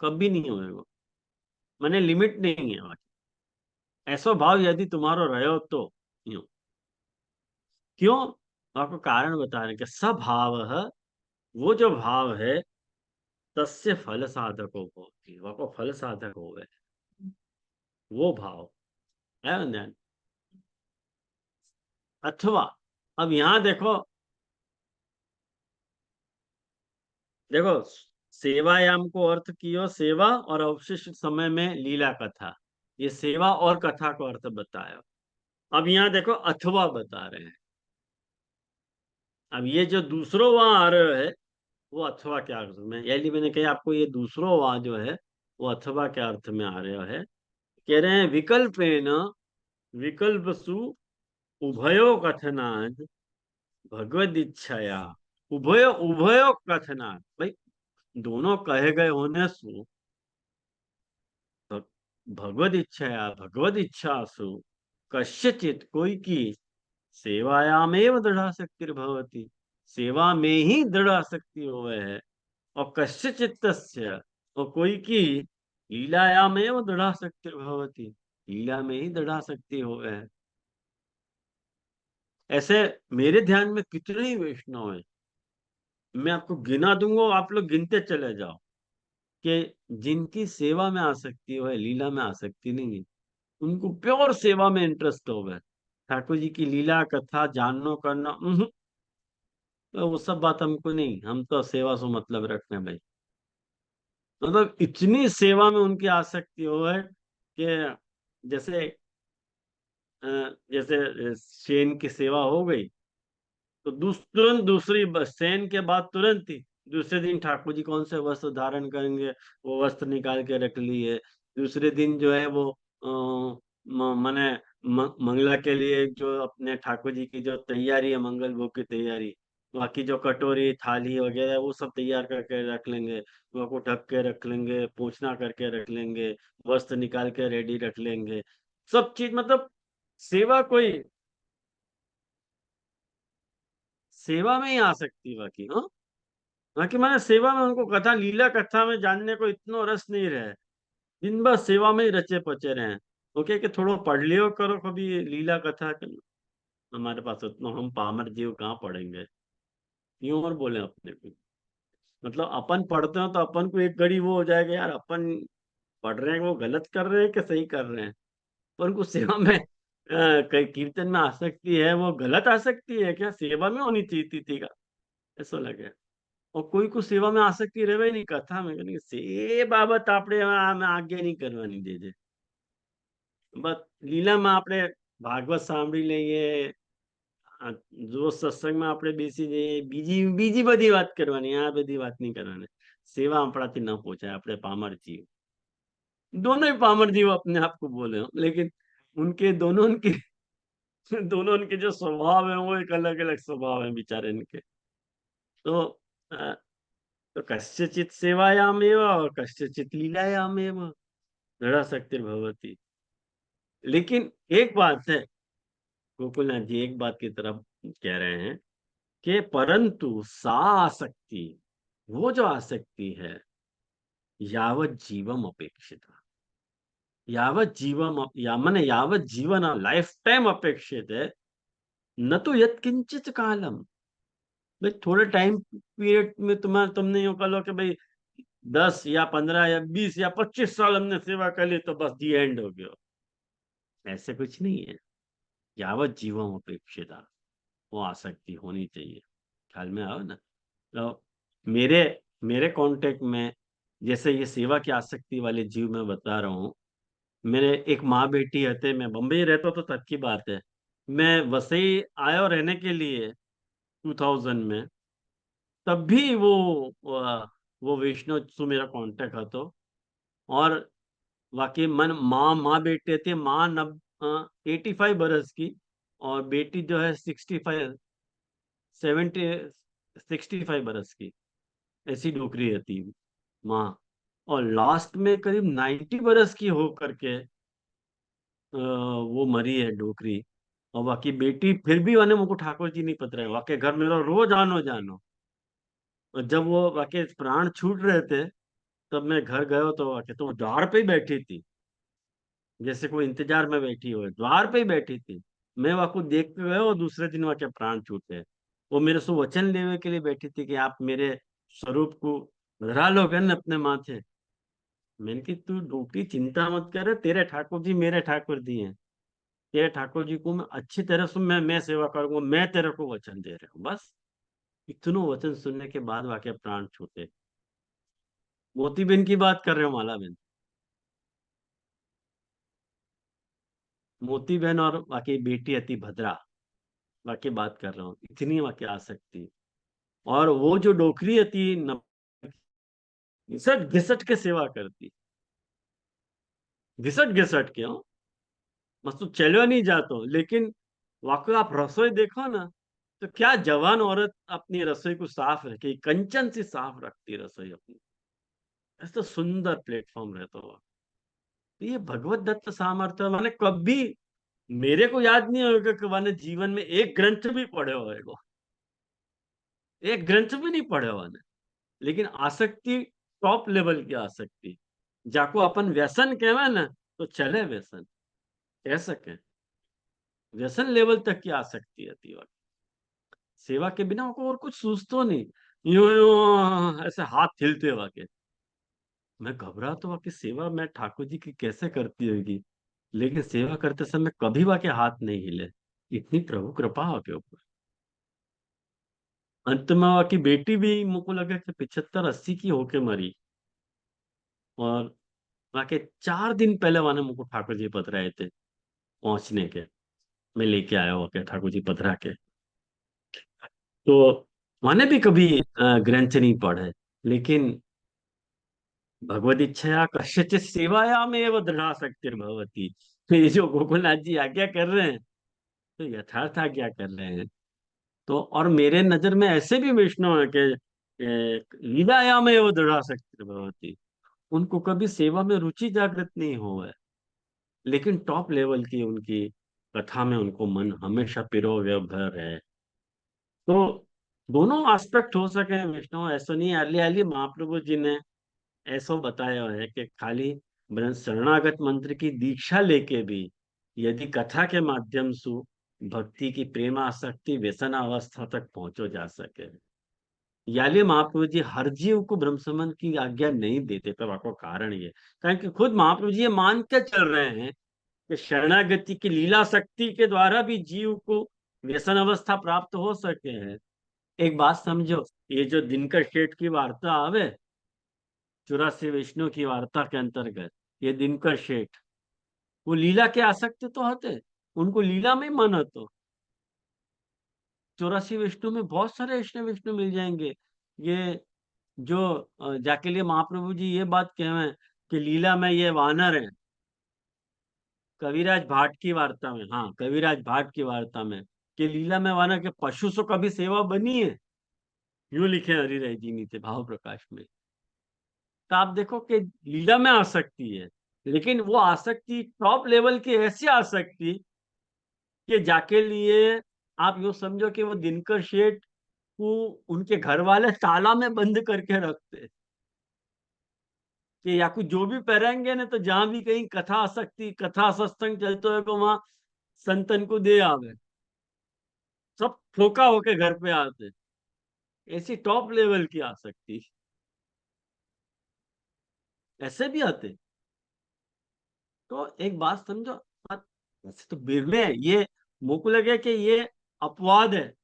कभी नहीं होएगो, माने लिमिट नहीं है बाकी। ऐसो भाव यदि तुम्हारो रहो तो यूं, क्यों? आपको कारण बता रहे हैं कि सभाव, वो जो भाव है, तस्य फल साधको होती, वो फल साधक हो गए, वो भाव है ना। अथवा, अब यहां देखो, देखो सेवायाम को अर्थ कियो सेवा, और अवशिष्ट समय में लीला कथा, ये सेवा और कथा को अर्थ बताया। अब यहाँ देखो अथवा बता रहे हैं। अब ये जो दूसरो वहां आ रहे है, वो अथवा क्या अर्थ में, यदि मैंने कहा आपको ये दूसरो वहां जो है वो अथवा क्या अर्थ में आ रहा है, कह रहे हैं विकल्पेन विकल्पसु उभयो कथनाद भगवद इच्छया, उभयो उभयो कथनाद, भाई दोनों कहे गए होने सु भगवद इच्छया भगवद इच्छासु कस्यचित कोई की सेवायामेव दृढ़ शक्ति भवती, सेवा में ही दृढ़ शक्ति होवे है। और कस्यचित और कोई की लीलायामेव दृढ़ शक्ति भवती, लीला में ही दृढ़ शक्ति होवे है। ऐसे मेरे ध्यान में कितने ही वैष्णव हैं, मैं आपको गिना दूंगा, आप लोग गिनते चले जाओ कि जिनकी सेवा में आसक्ति हो है, लीला में आसक्ति नहीं है। उनको प्योर सेवा में इंटरेस्ट हो गए, ठाकुर जी की लीला कथा जानना करना तो वो सब बात हमको नहीं, हम तो सेवा से मतलब रखते हैं भाई। मतलब इतनी सेवा में उनकी आसक्ति हो है कि जैसे जैसे सेन की सेवा हो गई तो तुरंत दूसरी सेन के बाद तुरंत ही दूसरे दिन ठाकुर जी कौन से वस्त्र धारण करेंगे, वो वस्त्र निकाल के रख लिए। दूसरे दिन जो है वो माने मंगला के लिए जो अपने ठाकुर जी की जो तैयारी है, मंगल भोग की तैयारी, बाकी जो कटोरी थाली वगैरह वो सब तैयार करके रख लेंगे, वो को ढक के रख लेंगे, पोछना करके रख लेंगे, वस्त्र निकाल के रेडी रख लेंगे, सब चीज मतलब सेवा कोई सेवा में ही आ सकती है बाकी। हाँ, बाकी मैंने सेवा में उनको कथा लीला कथा में जानने को इतना रस नहीं रहे, दिन भर सेवा में ही रचे पचे रहे। ओके कि थोड़ा पढ़ लियो करो कभी लीला कथा के, हमारे पास उतना हम पामर जीव कहाँ पढ़ेंगे, यूं और बोले अपने को। मतलब अपन पढ़ते हो तो अपन को एक घड़ी वो हो जाएगा यार, अपन पढ़ रहे हैं वो गलत कर रहे हैं कि सही कर रहे हैं। पर उनको सेवा में कई कीर्तन में आसक्ति है, वो गलत आसक्ति है क्या, सेवा में होनी चाहिए थी का, ऐसा लगे। और कोई को सेवा में आसक्ति रहे नहीं, कथा में नहीं से बाबत આપણે आज्ञा नहीं करवानी देजे, बस લીલામાં આપણે ભાગવત સાંભળી લઈએ, જો સત્સંગમાં આપણે બેસી જઈએ, બીજી બીજી બધી વાત કરવાની, આ બધી વાત नहीं કરવાની। सेवा આપણાથી ન પહોંચાય, આપણે पामर जीव, दोनों ही पामर जीव अपने आप को बोले हम, लेकिन उनके दोनों उनके जो स्वभाव है वो एक अलग अलग स्वभाव है बेचारे इनके। तो अ, तो कस्यचित सेवायामेव और कस्यचित लीलायामेव दृढ़ शक्तिर्भवति। लेकिन एक बात है, गोकुलनाथ जी एक बात की तरफ कह रहे हैं कि परंतु सा आसक्ति, वो जो आसक्ति है, यावत जीवम अपेक्षित, यावत जीवम या माने यावत जीवन लाइफ टाइम अपेक्षित है, न तो यत किंचित कालम, भाई थोड़े टाइम पीरियड में तुमने यूं कर लो कि भाई 10 या 15 या 20 या 25 साल हमने सेवा कर ली तो बस दी एंड हो गया, ऐसे कुछ नहीं है। यावत जीवम अपेक्षिता, वो आसक्ति होनी चाहिए, ख्याल में आओ ना। तो मेरे मेरे कांटेक्ट में जैसे ये सेवा की आसक्ति वाले जीव मैं बता रहा हूँ, मेरे एक माँ बेटी हते, मैं बम्बई रहता तो तब की बात है। मैं वसई आयो रहने के लिए 2000 में। तब भी वो विष्णु सु मेरा कांटेक्ट હતો। और वाकई मन माँ माँ बेटी थी, माँ 85 बरस की, और बेटी जो है 65 की, ऐसी डोकरी रहती माँ। और लास्ट में करीब 90 बरस की हो करके वो मरी है डोकरी। और बाकी बेटी फिर भी wane मुझको ठाकुर जी नहीं पता है, वाके घर मेरा रोज आनो जानो। और जब वो वाके प्राण छूट रहे थे, तब मैं घर गयो तो वाके तो वो द्वार पे ही बैठी थी, जैसे कोई इंतजार में बैठी हो, द्वार पे ही बैठी थी। मैं वाको देख के गयो, और दूसरे दिन वाके प्राण छूटे। वो मेरे से वचन लेने के लिए बैठी थी कि आप मेरे स्वरूप को धरा लोगे न अपने माथे। मैंने कि तू डोकरी चिंता मत कर, तेरे ठाकुर जी मेरे ठाकुर जी हैं। तेरे ठाकुर जी को मैं अच्छी तरह से मैं सेवा करूंगा, मैं तेरे को वचन दे रहा हूँ बस। इतनों वचन सुनने के बाद वाकई प्राण छूटे। मोती बहन की बात कर रहे हो, माला बहन? मोती बहन और वाकई बेटी अति भद्रा, वाकई बात कर रहा हूँ, इतनी वाकई आसक्ति। और वो जो डोकरी अति घिसट घिसट के सेवा करती, घिसट घिसट के हो, मस्त तो चलो नहीं जातो। लेकिन वाकई आप रसोई देखो ना, तो क्या जवान औरत अपनी रसोई को साफ रखे, कंचन से साफ रखती है रसोई अपनी। ऐसा सुंदर प्लेटफॉर्म रहता हुआ। तो ये भगवत दत्त सामर्थ्य मैंने कभी, मेरे को याद नहीं होगा कि मैंने जीवन में एक ग्रंथ भी पढ़े होएगा, एक ग्रंथ भी नहीं पढ़े मैंने। लेकिन आसक्ति टॉप लेवल की आसक्ति, जाको अपन व्यसन कहवे ना, तो चले व्यसन कह सके, व्यसन लेवल तक की आसक्ति आती है। सेवा के बिना उनको और कुछ सूझतो नहीं। यूं यूं ऐसे हाथ हिलते वाके, मैं घबरा तो वाकई सेवा मैं ठाकुर जी की कैसे करती होगी। लेकिन सेवा करते समय कभी वाके हाथ नहीं हिले, इतनी प्रभु कृपा वाके ऊपर। अंत में वाकी बेटी भी मुझको लगा कि 75-80 की होके मरी। और वाके 4 दिन पहले वाने मुझको ठाकुर जी पधराए थे पहुंचने के। मैं लेके आया वाके ठाकुर जी पधरा के। तो मैंने भी कभी ग्रंथ नहीं पढ़े, लेकिन भगवद इच्छया कस्यचित् सेवायामेव दृढ़ासक्तिर्भवति। तो ये जो गोकुलनाथ जी आज्ञा कर रहे हैं, तो यथार्थ आज्ञा कर रहे हैं। तो और मेरे नजर में ऐसे भी वैष्णव है कि लीलायामेव दृढ़ासक्तिर्भवति, उनको कभी सेवा में रुचि जागृत नहीं हुआ है, लेकिन टॉप लेवल की उनकी कथा में उनको मन हमेशा पिरो व्यवहार है। तो दोनों एस्पेक्ट हो सके वैष्णव, ऐसा नहीं अली अली महाप्रभु जी ने ऐसा बताया है कि खाली शरणागत मंत्र की दीक्षा लेके भी यदि कथा के माध्यम से भक्ति की प्रेम आसक्ति व्यसन अवस्था तक पहुंचो जा सके। याले महाप्रभु जी हर जीव को ब्रह्म संबंध की आज्ञा नहीं देते, पर आपको कारण ये, कारण कि खुद महाप्रभु जी ये मान के चल रहे हैं कि शरणागति की लीला शक्ति के द्वारा भी जीव को व्यसन अवस्था प्राप्त हो सके हैं। एक बात समझो, ये जो दिनकर शेठ की वार्ता आवे 84 विष्णु की वार्ता के अंतर्गत, ये दिनकर शेठ वो लीला के आसक्त तो होते, उनको लीला में मन હતો। 84 विष्णु में बहुत सारे विष्णु विष्णु मिल जाएंगे। ये जो जाके लिए महाप्रभु जी ये बात कहे कि लीला में ये वानर है, कविराज भाट की वार्ता में, हाँ कविराज भाट की वार्ता में, कि लीला में वानर के पशु से कभी सेवा बनी है, यूं लिखे हरिराय जी नीचे भाव प्रकाश में। तो आप देखो कि लीला में आसक्ति है, लेकिन वो आसक्ति टॉप लेवल की ऐसी आसक्ति कि जाके लिए आप यूं समझो कि वो दिनकर शेठ को उनके घर वाले ताला में बंद करके रखते, कि या कुछ जो भी पहरेंगे ना, तो जहां भी कहीं कथा आसक्ति कथा सत्संग चलते है तो वहां संतन को दे आवे, सब ठोका होके घर पे आते। ऐसी टॉप लेवल की आसक्ति ऐसे भी आते। तो एक बात समझो, वैसे तो बिरले है ये, मुझको लगे कि ये अपवाद है,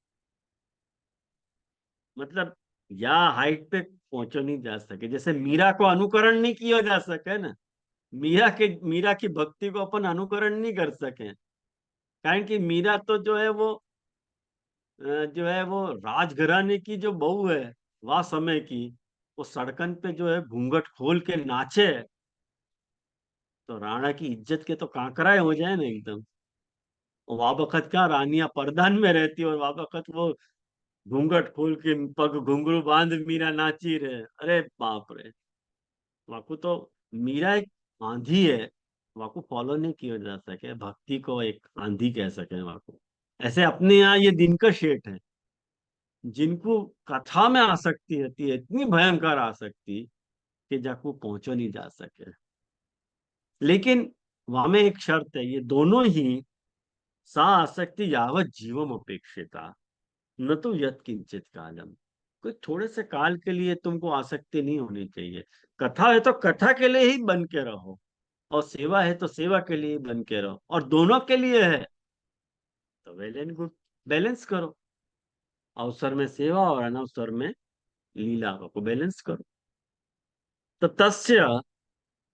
मतलब या हाइट पे पहुंचो नहीं जा सके, जैसे मीरा को अनुकरण नहीं किया जा सके ना, मीरा की भक्ति को अपन अनुकरण नहीं कर सके, कारण कि मीरा तो जो है वो जो है वो राजघराने की जो बहू है, वह समय की, वो सड़कन पे जो है घूंघट खोल के नाचे, तो राणा की इज्जत के तो कांकराए हो जाए ना एकदम। वह वक्त क्या रानियां परदान में रहती और वह वक्त वो घूंघट खोल के पग घुंघरू बांध मीरा नाची रहे, अरे बाप रे। वाकू तो मीरा एक आंधी है, वाकू फॉलो नहीं किया जा सके, भक्ति को एक आंधी कह सके वाकू। ऐसे अपने यहाँ ये दिनकर शेठ है, जिनको कथा में आसक्ति रहती है, इतनी भयंकर आसक्ति कि जाकू पहुंचो नहीं जा सके। लेकिन वहां में एक शर्त है, ये दोनों ही सा आसक्ति यावत जीवम अपेक्षिता न तो यत किंचित कालम। कोई थोड़े से काल के लिए तुमको आसक्ति नहीं होनी चाहिए। कथा है तो कथा के लिए ही बन के रहो, और सेवा है तो सेवा के लिए ही बन के रहो, और दोनों के लिए है तो वेल एंड गुड, बैलेंस करो। अवसर में सेवा और अनवसर में लीला को बैलेंस करो। तो तस्य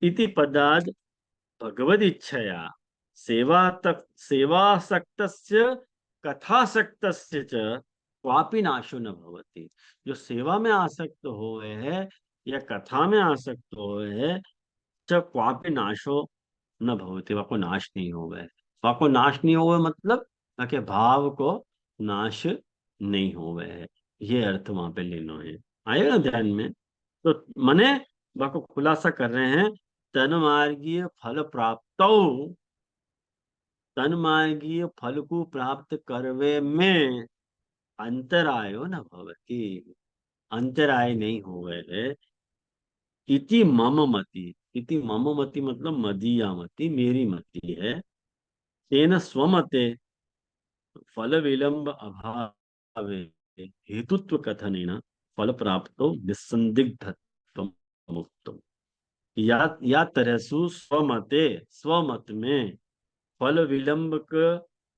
इति पदाद भगवद इच्छया सेवासक्तस्य कथासक्तस्य च क्वापि नाशो न भवति। जो सेवा में आसक्त हुए है या कथा में आसक्त हुए है, च क्वापि नाशो न भवति, वह को नाश नहीं होवे। वह को नाश नहीं होवे मतलब के भाव को नाश नहीं होवे है, ये अर्थ वहां पे लेना है। आएगा ना ध्यान में? तो मने वह को खुलासा कर रहे हैं, तन मार्गीय फल प्राप्त, तन मार्गीय फल को प्राप्त करवे में अंतरायो न भवति, अंतराय नहीं होवे है। इति मम मति, इति मम मति मतलब मदीया मति, मेरी मति है। तेन स्वमते फल विलंब अभावे हेतुत्व कथनेन फल प्राप्तो निस्संदिग्धत्व मुक्तम। या तरसु स्वमते, स्वमत में फल विलंब के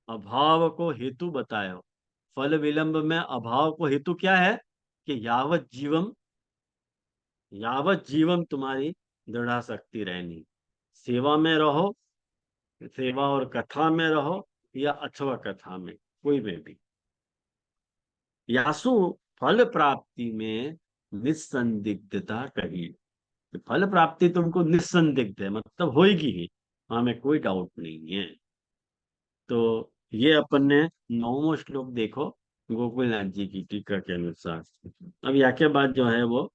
अभाव को हेतु बतायो। फल विलंब में अभाव को हेतु क्या है कि यावत जीवम तुम्हारी दृढ़ासक्ति रहनी, सेवा में रहो, सेवा और कथा में रहो, या अथवा कथा में, कोई में भी। यासु फल प्राप्ति में निस्संदिग्धता कही, फल प्राप्ति तुमको निस्संदिग्ध है मतलब होगी ही, हमें कोई डाउट नहीं है। तो ये अपन ने 9वां श्लोक देखो गोकुलनाथ जी की टीका के अनुसार। अब यहाँ के बाद जो है वो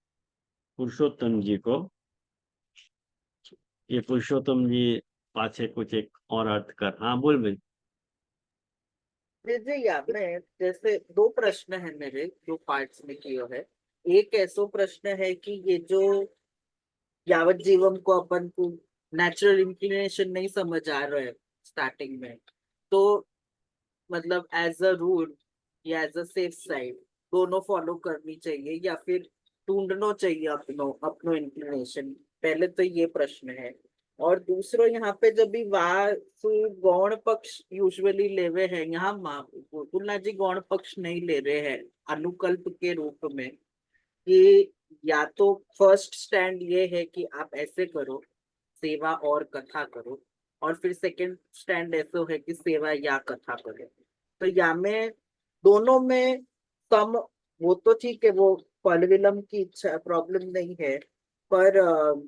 पुरुषोत्तम जी को, ये पुरुषोत्तम जी पाछे कुछ एक और अर्थ कर, हाँ बोल भाई। जी या मैं जैसे दो प्रश्न है मेरे, दो पार्ट्स में किए है। एक ऐसा प्रश्न है कि ये जो यावत जीवन को अपन को नेचुरल इंक्लिनेशन नहीं समझ आ रहा है स्टार्टिंग में, तो मतलब एज अ रूल या एज अ सेफ साइड दोनों फॉलो करनी चाहिए या फिर ढूंढना चाहिए अपनो अपनो इंक्लिनेशन, पहले तो ये प्रश्न है। और दूसरा यहाँ पे जब भी वासु गौण पक्ष यूजुअली ले रहे हैं, यहाँ गोकुलनाथ जी गौण पक्ष नहीं ले रहे हैं अनुकल्प के रूप में, कि या तो फर्स्ट स्टैंड ये है कि आप ऐसे करो सेवा और कथा करो, और फिर सेकंड स्टैंड ऐसा है कि सेवा या कथा करो। तो या में दोनों में कम, वो तो ठीक है, वो फल विलंब की इच्छा प्रॉब्लम नहीं है, पर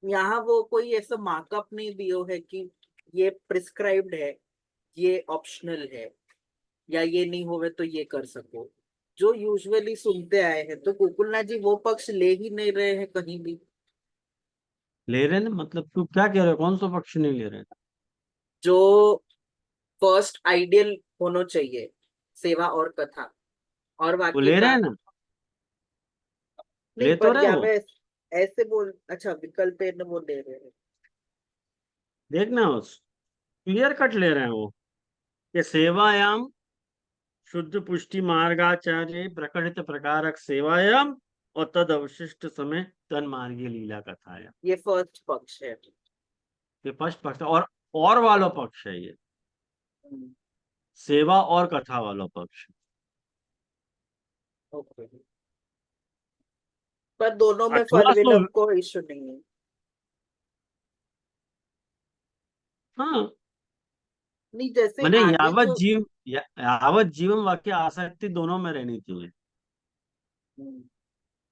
यहाँ वो कोई ऐसा मार्कअप नहीं दियो है कि ये प्रिस्क्राइब्ड है, ये ऑप्शनल है, या ये नहीं होवे तो ये कर सको, जो यूजुअली सुनते आए हैं। तो गोकुलनाथ जी वो पक्ष ले ही नहीं रहे हैं कहीं भी। ले रहे ना, मतलब तू क्या कह रहे हो, कौन सा पक्ष नहीं ले रहे? जो फर्स्ट आइडियल होना चाहिए सेवा और कथा, और वो बाकी ले रहे हैं बात ना, नहीं। ले तो पर रहे या हो। मैं ऐसे बोल, अच्छा विकल्प है ना, वो ले रहे हैं। देखना क्लियर कट ले रहे हैं वो, कि सेवायाम शुद्ध पुष्टि मार्गाचार्य प्रकटित प्रकारक सेवायाम और तद अवशिष्ट समय तन मार्गीय लीला कथाया। ये फर्स्ट पक्ष है। ये फर्स्ट पक्ष है, और वाला पक्ष है ये, हम्म, सेवा और कथा वाला पक्ष। ओके। पर दोनों में फल अथवा विलंब को इश्यू नहीं है। हाँ, नहीं, जैसे मैंने आगे जो यावत जीवन वाक्य आसक्ति दोनों में रहनी चाहिए, तो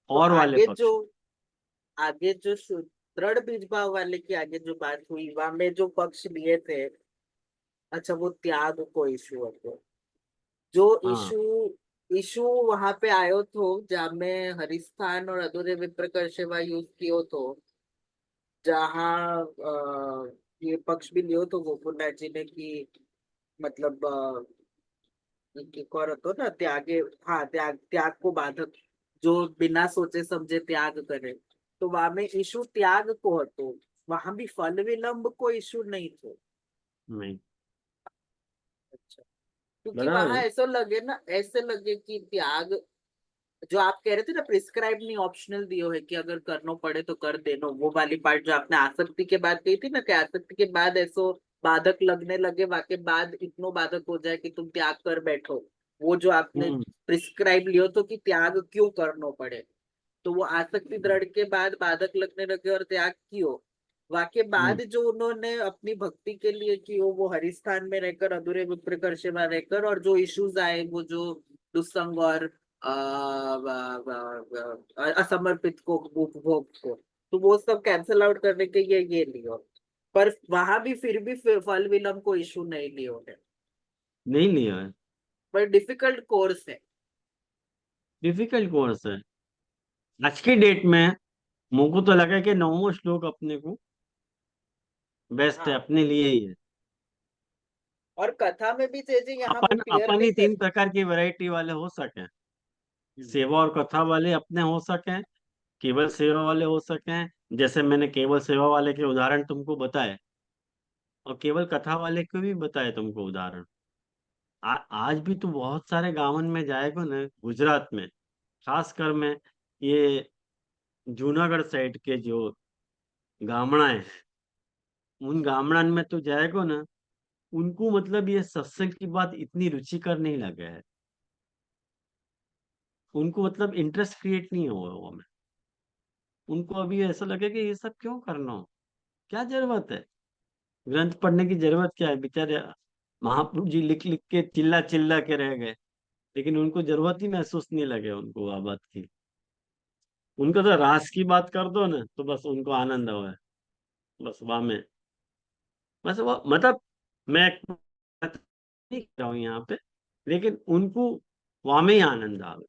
और वाले पक्ष। आगे जो दृढ़ बीज भाव वाले की आगे जो बात हुई, वहां में जो पक्ष लिए थे, अच्छा वो त्याग को इशू है, जो हाँ। इशू इशू वहां पे आयो थो, जहाँ में हरिस्थान और अधूरे विप्रकर सेवा यूज कियो तो, जहाँ ये पक्ष भी लियो तो गोकुलनाथ जी ने कि मतलब एक और હતો ना त्यागे, हाँ त्याग, त्याग को बाधक, जो बिना सोचे समझे त्याग करे, तो वहां में इशू त्याग को હતો, वहां भी फल विलंब को इशू नहीं थो। नहीं, अच्छा, क्योंकि बराबर वहां है। ऐसा लगे ना, ऐसे लगे कि त्याग, जो आप कह रहे थे ना प्रिस्क्राइब नहीं ऑप्शनल दियो है कि अगर करनो पड़े तो कर देनो, वो वाली पार्ट जो आपने आसक्ति के बाद कही थी ना, कि आसक्ति के बाद ऐसो बाधक लगने लगे, वाके बाद इतनो बाधक हो जाए कि तुम त्याग कर बैठो, वो जो आपने हम्म। प्रिस्क्राइब लियो तो कि त्याग क्यों करनो पड़े, तो वो आसक्ति दृढ़ के बाद बाधक लगने लगे और त्याग कियो, वाके हम्म। बाद जो उन्होंने अपनी भक्ति के लिए कियो, वो हरिस्थान में रहकर अधूरे विप्रकर्ष में रहकर, और जो इश्यूज आए वो जो दुस्संग और असमर्पित को, उपभोग को, तो वो सब कैंसल आउट करने के ये लियो, पर वहां भी फिर भी फल विलंब को इशू नहीं लियो है, नहीं लिया है। पर डिफिकल्ट कोर्स है। डिफिकल्ट कोर्स है आज की डेट में। मुझको तो लगा कि नौवो श्लोक अपने को बेस्ट है, हाँ, अपने लिए ही है। और कथा में भी जे यहाँ वो अपन अपन क्लियरली ही कर, तीन प्रकार की वैरायटी वाले हो सके, सेवा और कथा वाले अपने हो सके, केवल सेवा वाले हो सके, जैसे मैंने केवल सेवा वाले के उदाहरण तुमको बताए, और केवल कथा वाले के भी बताए तुमको उदाहरण। आज भी तो बहुत सारे गांवन में जाएगा ना, गुजरात में खासकर में, ये जूनागढ़ साइड के जो गामड़ा है, उन गामड़न में तो जाएगा ना, उनको मतलब ये सत्संग की बात इतनी रुचिकर नहीं लगे है, उनको मतलब इंटरेस्ट क्रिएट नहीं हुआ वो में। उनको अभी ऐसा लगे कि ये सब क्यों करना हो, क्या जरूरत है, ग्रंथ पढ़ने की जरूरत क्या है, बेचारे महाप्रभु जी लिख लिख के चिल्ला चिल्ला के रह गए, लेकिन उनको जरूरत ही महसूस नहीं लगे उनको आ बात की। उनको तो रास की बात कर दो ना तो बस उनको आनंद हो है, बस वहां में, बस वो मतलब, मैं नहीं कर रहा हूँ यहाँ पे, लेकिन उनको वहां में ही आनंद आवे,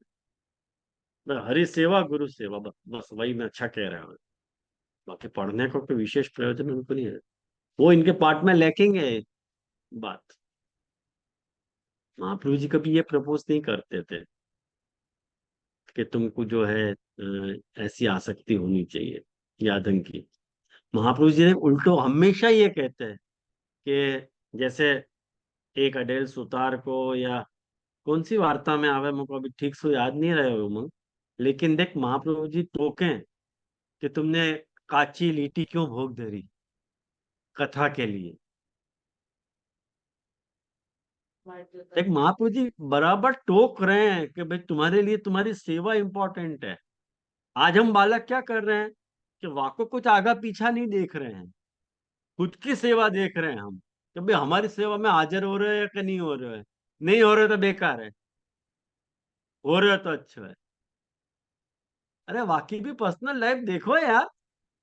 बस हरि सेवा गुरु सेवा, बस बस वही मैं अच्छा कह रहा हूँ। बाकी पढ़ने का कोई विशेष प्रयोजन उनको नहीं है, वो इनके पार्ट में लैकिंग है बात। महाप्रभु जी कभी ये प्रपोज नहीं करते थे कि तुमको जो है ऐसी आसक्ति होनी चाहिए यादन की। महाप्रभु जी ने उल्टो हमेशा ये कहते हैं कि जैसे एक अडेल सुतार को, या कौन सी वार्ता में आवे मुझको अभी ठीक से याद नहीं रहे हो उमंग, लेकिन देख महाप्रभु जी टोके कि तुमने काची लीटी क्यों भोग धरी कथा के लिए। देख महाप्रभु जी बराबर टोक रहे हैं कि भाई तुम्हारे लिए तुम्हारी सेवा इंपॉर्टेंट है। आज हम बालक क्या कर रहे हैं कि वाको कुछ आगा पीछा नहीं देख रहे हैं, खुद की सेवा देख रहे हैं हम, कि भाई हमारी सेवा में हाजिर हो रहे हैं कि नहीं हो रहे हैं, नहीं हो रहे तो बेकार है, हो रहे तो अच्छा है। अरे वाकई भी पर्सनल लाइफ देखो यार,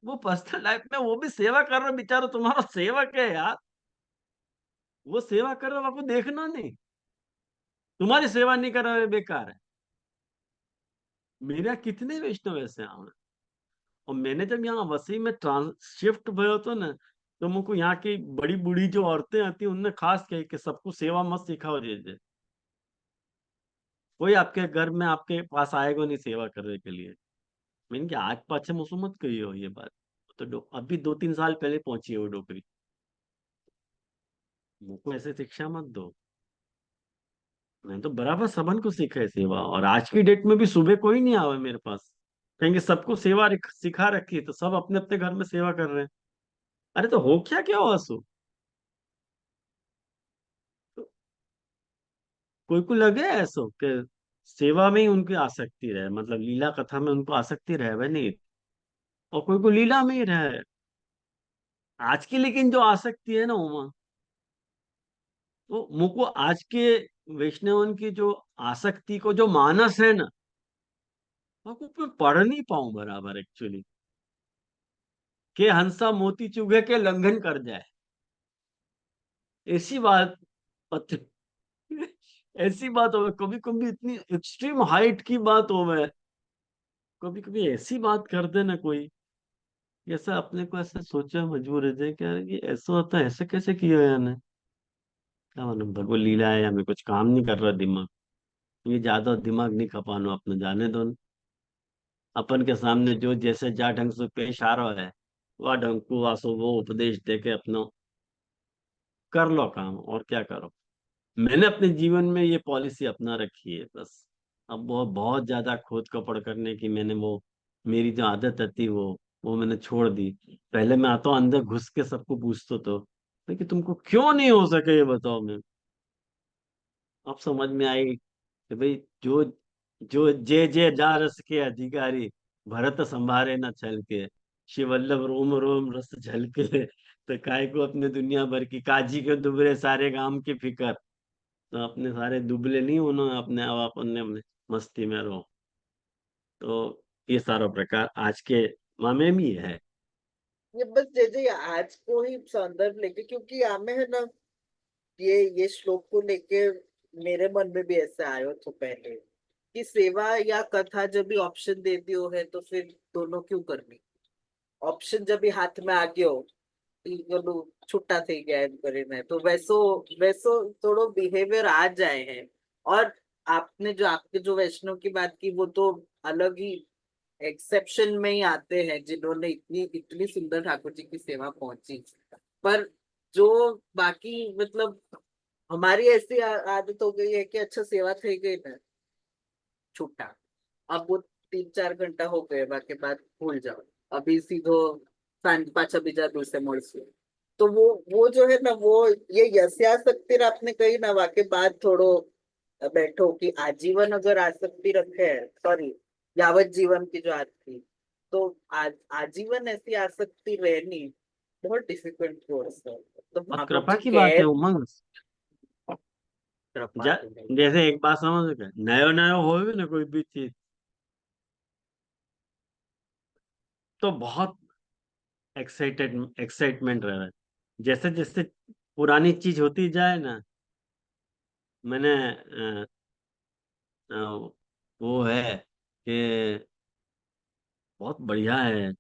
वो पर्सनल लाइफ में वो भी सेवा कर रहे हो, बेचारा तुम्हारा सेवक है यार, वो सेवा कर रहे हो, आपको देखना नहीं, तुम्हारी सेवा नहीं कर रहे बेकार है। मेरे यहाँ कितने वैष्णव ऐसे हैं। और मैंने जब यहाँ वसई में ट्रांस शिफ्ट भयो तो ना, तो मुझको यहाँ की बड़ी बूढ़ी जो औरतें आती उनने खास कही कि सबको सेवा मत सिखाओ जे, कोई आपके घर में आपके पास आएगा नहीं सेवा करने के लिए। मैंने कि आज पाछे मुझसे मत कही हो ये बात, तो अभी 2-3 साल पहले पहुंची है वो डोकरी, मुझको ऐसे शिक्षा मत दो। मैं तो बराबर सबन को सीखा है सेवा, और आज की डेट में भी सुबह कोई नहीं आवा मेरे पास, कहेंगे सबको सेवा सिखा रखी है तो सब अपने अपने घर में सेवा कर रहे हैं। अरे तो हो क्या हो आंसू, तो कोई को लगे ऐसो कि सेवा में ही उनकी आसक्ति रहे, मतलब लीला कथा में उनको आसक्ति रहे वह नहीं, और कोई को लीला में ही रहे। आज की लेकिन जो आसक्ति है ना उमा, तो मुझको आज के वैष्णवन की जो आसक्ति को जो मानस है ना, वो मैं पढ़ नहीं पाऊं बराबर एक्चुअली, के हंसा मोती चुगे के लंघन कर जाए, ऐसी बात पत- ऐसी बात हो, कभी कभी इतनी एक्सट्रीम हाइट की बात हो, कभी कभी ऐसी बात कर दे ना कोई, ऐसा अपने को ऐसा सोचा मजबूर रह जाए कि यार ये ऐसा होता है, ऐसे कैसे किया यार, क्या मालूम भगवान लीला है या मैं कुछ काम नहीं कर रहा दिमाग, ये ज्यादा दिमाग नहीं खपानो अपने, जाने दो न। अपन के सामने जो जैसे जा ढंग से पेश आ रहा है, वह ढंग को वासो वो उपदेश दे के अपना कर लो काम, और क्या करो। मैंने अपने जीवन में ये पॉलिसी अपना रखी है बस। अब बहुत बहुत ज्यादा खोद कपड़ करने की मैंने वो, मेरी जो आदत थी वो मैंने छोड़ दी। पहले मैं आता हूँ अंदर घुस के सबको पूछता तो, लेकिन तुमको क्यों नहीं हो सके ये बताओ। मैं अब समझ में आई कि भाई जो जो जे जे जा रस के अधिकारी, भरत संभारे न छल के, शिव वल्लभ रोम रोम रस झलके, तो काय को अपने दुनिया भर की काजी के दुबरे सारे काम की फिकर, तो अपने सारे दुबले नहीं होना, अपने आप अपने अपने मस्ती में रहो। तो ये सारा प्रकार आज के मामे में भी है। ये बस जैसे आज को ही संदर्भ लेके, क्योंकि हमें है ना, ये श्लोक को लेके मेरे मन में भी ऐसे आयो तो पहले कि सेवा या कथा जब भी ऑप्शन दे दियो है तो फिर दोनों क्यों करनी। ऑप्शन जब भी हाथ में आ गयो, बोलो छुट्टा થઈ ગયા એમ કરીને, तो वैसो वैसो थोड़ो बिहेवियर आ जाए हैं। और आपने जो आपके जो वैष्णव की बात की, वो तो अलग ही एक्सेप्शन में ही आते हैं जिन्होंने इतनी इतनी सुंदर ठाकुर जी की सेवा पहुंची। पर जो बाकी मतलब हमारी ऐसी आदत हो गई है कि अच्छा सेवा થઈ गई ना, छुट्टा, अब वो 3-4 घंटा हो गए, बाकी बात भूल जाओ, अभी सीधो सांज पाछा बीजा દિવસે મળશું। तो वो जो है ना, वो ये यस्यासक्ति आपने कही ना, वाके बाद थोड़ो बैठो कि आजीवन अगर आसक्ति रखे, सॉरी, यावत जीवन की जो आदत थी, तो आजीवन ऐसी आसक्ति रहनी बहुत डिफिकल्ट कोर्स है। तो अब भागवत कृपा जी की बात कह है उमंग। कृपा जा, तो नहीं। जैसे एक बात समझ गए, नयो नयो हो ना कोई भी चीज, तो बहुत एक्साइटमेंट रह रहा है। जैसे जैसे पुरानी चीज होती जाए ना, मैंने अ, वो है कि बहुत बढ़िया है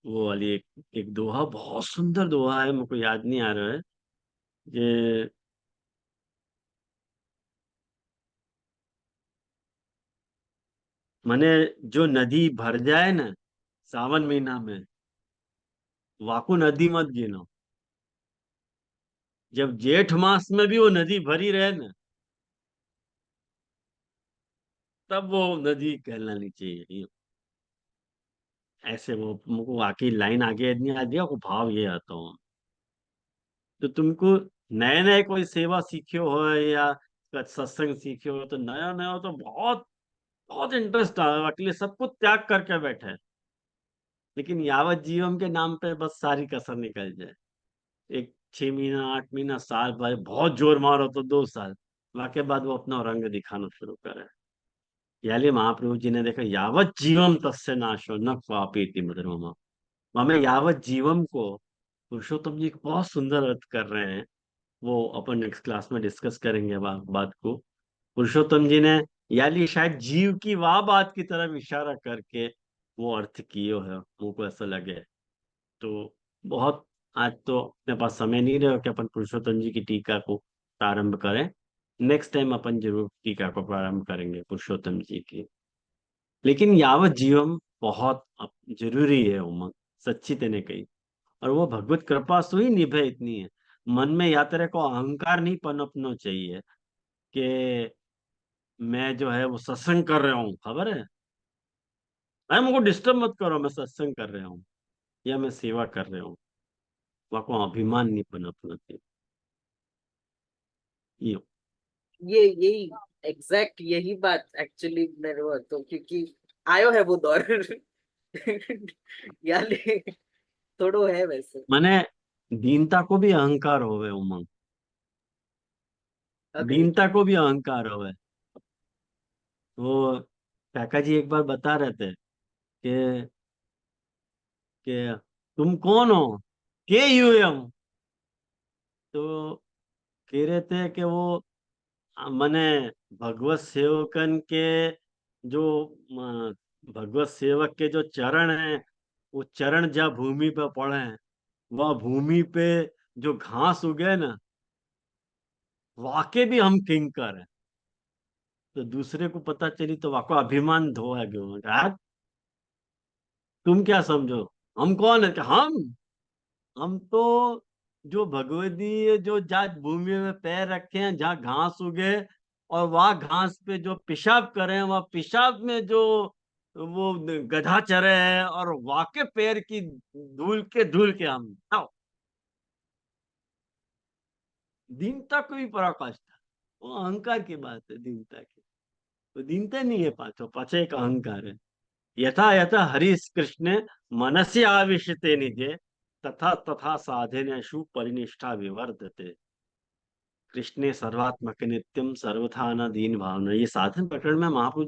वो वाली एक दोहा, बहुत सुंदर दोहा है, मुझको याद नहीं आ रहा है ये। माने जो नदी भर जाए ना सावन महीना में, वाको नदी मत गिनो। जब जेठ मास में भी वो नदी भरी रहे ना, तब वो नदी कहलानी चाहिए। ऐसे वो मुझको वाकई लाइन आगे नहीं आ दिया, वो भाव ये आता हूँ। तो तुमको नए नए कोई सेवा सीखे हो या सत्संग सीखे हो, तो नया नया तो बहुत बहुत इंटरेस्ट आ, अकेले सब कुछ त्याग करके बैठे हैं। लेकिन यावत जीवन के नाम पे बस सारी कसर निकल जाए, एक 6 महीना 8 महीना साल भर बहुत जोर मारो तो 2 साल, वाके बाद वो अपना रंग दिखाना शुरू करे। यानी महाप्रभु जी ने देखा, यावत जीवम तस्य नाशो न क्वापीति मधुरमा। हमें यावत जीवम को पुरुषोत्तम जी बहुत सुंदर अर्थ कर रहे हैं, वो अपन नेक्स्ट क्लास में डिस्कस करेंगे बात को। पुरुषोत्तम जी ने, यानी शायद जीव की वाह बात की तरफ इशारा करके वो अर्थ किए है, मुझको ऐसा लगे। तो बहुत, आज तो अपने पास समय नहीं रहा कि अपन पुरुषोत्तम जी की टीका को प्रारंभ करें। नेक्स्ट टाइम अपन जरूर टीका को प्रारंभ करेंगे पुरुषोत्तम जी की। लेकिन यावत जीवम बहुत जरूरी है उमंग, सच्ची तेने कही। और वो भगवत कृपा से ही निभे इतनी है। मन में या तेरे को अहंकार नहीं पनपना चाहिए कि मैं जो है वो सत्संग कर रहा हूँ, खबर है, अरे मुझको डिस्टर्ब मत करो, मैं सत्संग कर रहा हूँ या मैं सेवा कर रहा हूँ। वह को अभिमान नहीं पनपना चाहिए। यो। ये यही एग्जैक्ट यही बात एक्चुअली मेरे को, तो क्योंकि आयो है वो दौर यानी थोड़ो है वैसे। मैंने दीनता को भी अहंकार होवे उमंग। अग्री। दीनता को भी अहंकार होवे। वो काका जी एक बार बता रहे थे कि तुम कौन हो, के यूएम। तो कह रहे थे कि वो मने भगवत सेवकन के जो भगवत सेवक के जो चरण हैं, वो चरण जहाँ भूमि पे पड़े हैं, वह भूमि पे जो घास उगे ना, वाके भी हम किंकर हैं। तो दूसरे को पता चली तो वाको अभिमान धोआ गयो यार। तुम क्या समझो, हम कौन है कि हम तो जो भगवदीय जो जात भूमि में पैर रखे हैं, जहाँ घास उगे, और वह घास पे जो पेशाब करे हैं, वह पेशाब में जो वो गधा चरे हैं, और वाके पैर की धूल के हम आओ। दीनता को भी पराकाष्ठा। वो अहंकार की बात है दीनता की। तो दीनता नहीं है, पाछो पाछे एक अहंकार है। यथा यथा हरिश कृष्ण मनस्य आविशते निजे, तथा तथा साधनेषु परिनिष्ठा विवर्धते। कृष्णे सर्वात्मक नित्यम सर्वथा न दीन भावना। ये साधन प्रकरण में महाप्रभु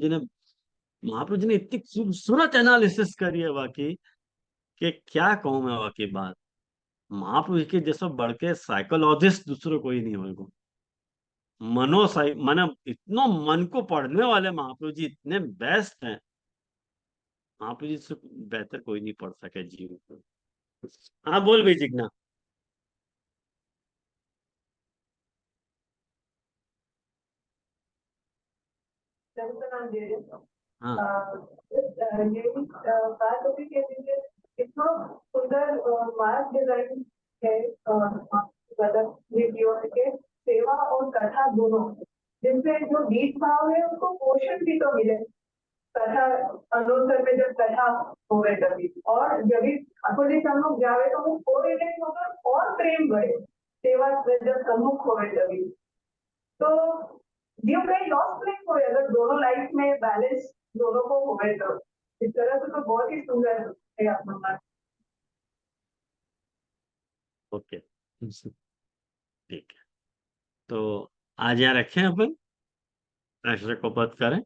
जी ने इतनी खूबसूरत एनालिसिस करी है वाकई, कि क्या कहूं मैं वाकई बात। महाप्रभु जी के जैसा बढ़ के साइकोलॉजिस्ट दूसरों कोई नहीं होगा। माने इतनो मन को पढ़ने वाले महाप्रभु जी इतने बेस्ट हैं। महाप्रभु जी से बेहतर कोई नहीं पढ़ सके जीव को। हाँ बोल भाई जिग्ना। हाँ ये बात होती है कि इतना सुंदर मार्ग डिजाइन है, मतलब वीडियो के सेवा और कथा दोनों, जिनसे जो गीत भाव है उनको पोषण भी तो मिले। कथा अनुसार में जब कथा हो गए तभी, और जब भी अपोजिट हम लोग जावे तो वो कोरिलेट होकर और प्रेम बढ़े। सेवा में जब सम्मुख हो गए तभी तो ड्यू में लॉस नहीं हुए, अगर दोनों लाइफ में बैलेंस दोनों को हो गए तो इस तरह से तो बहुत ही सुंदर है अपना। ओके ठीक है। तो आज यहाँ रखें अपन, अक्षर को पद करें।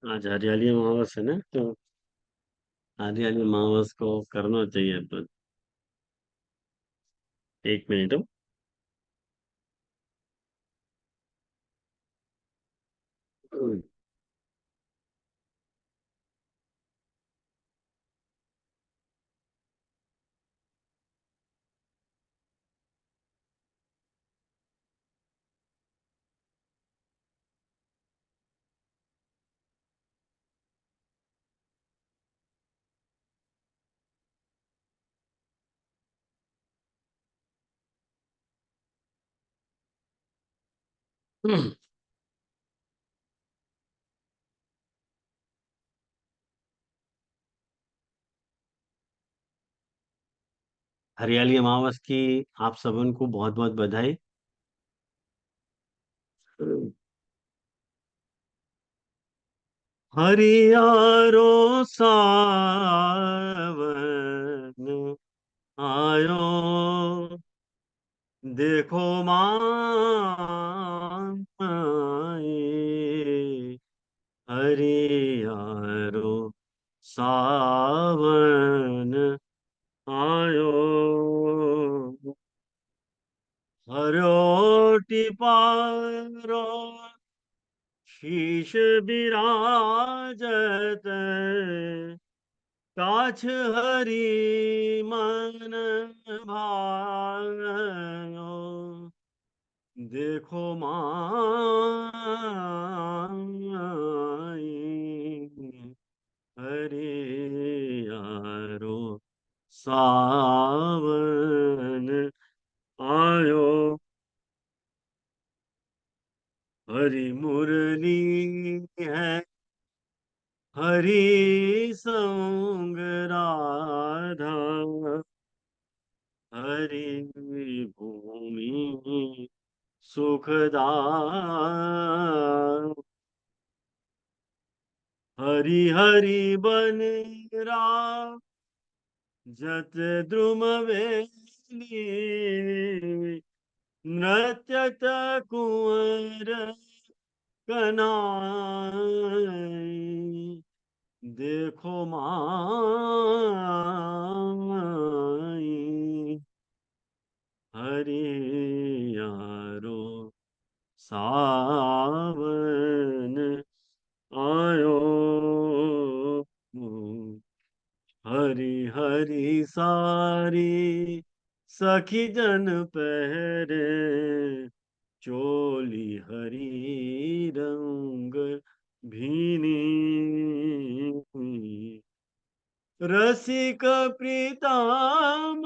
आज हरियाली अमावस है ना, तो हरियाली अमावस को करना चाहिए अपन। एक मिनट। हरियाली अमावस की आप सबन को बहुत बहुत बधाई। हरियारो सावन आयो, देखो माई। हरियारो सावन आयो, हरोटी पारो शीश विराजत, काछ हरि मन भायो। देखो माई, हरियारो सावन आयो। हरि मुरली है हरि संग राधा, हरि भूमि सुखदाई। हरि हरि बन रा जत द्रुम वेली नृत्यत कुंवर कनाई। देखो माई हरियारो सावन आयो। हरि हरि सारी सखी जन पहरे चोली हरी रंग भीनी। रसिक प्रीतम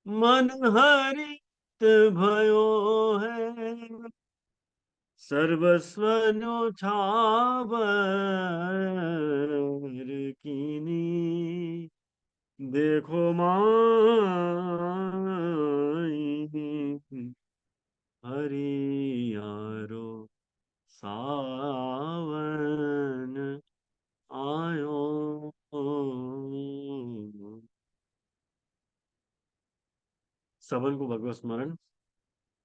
मन हरित भयो है सर्वस्व न्योछावर कीनी। देखो माई हरियारो सावन आयो। सबन को भगवत स्मरण।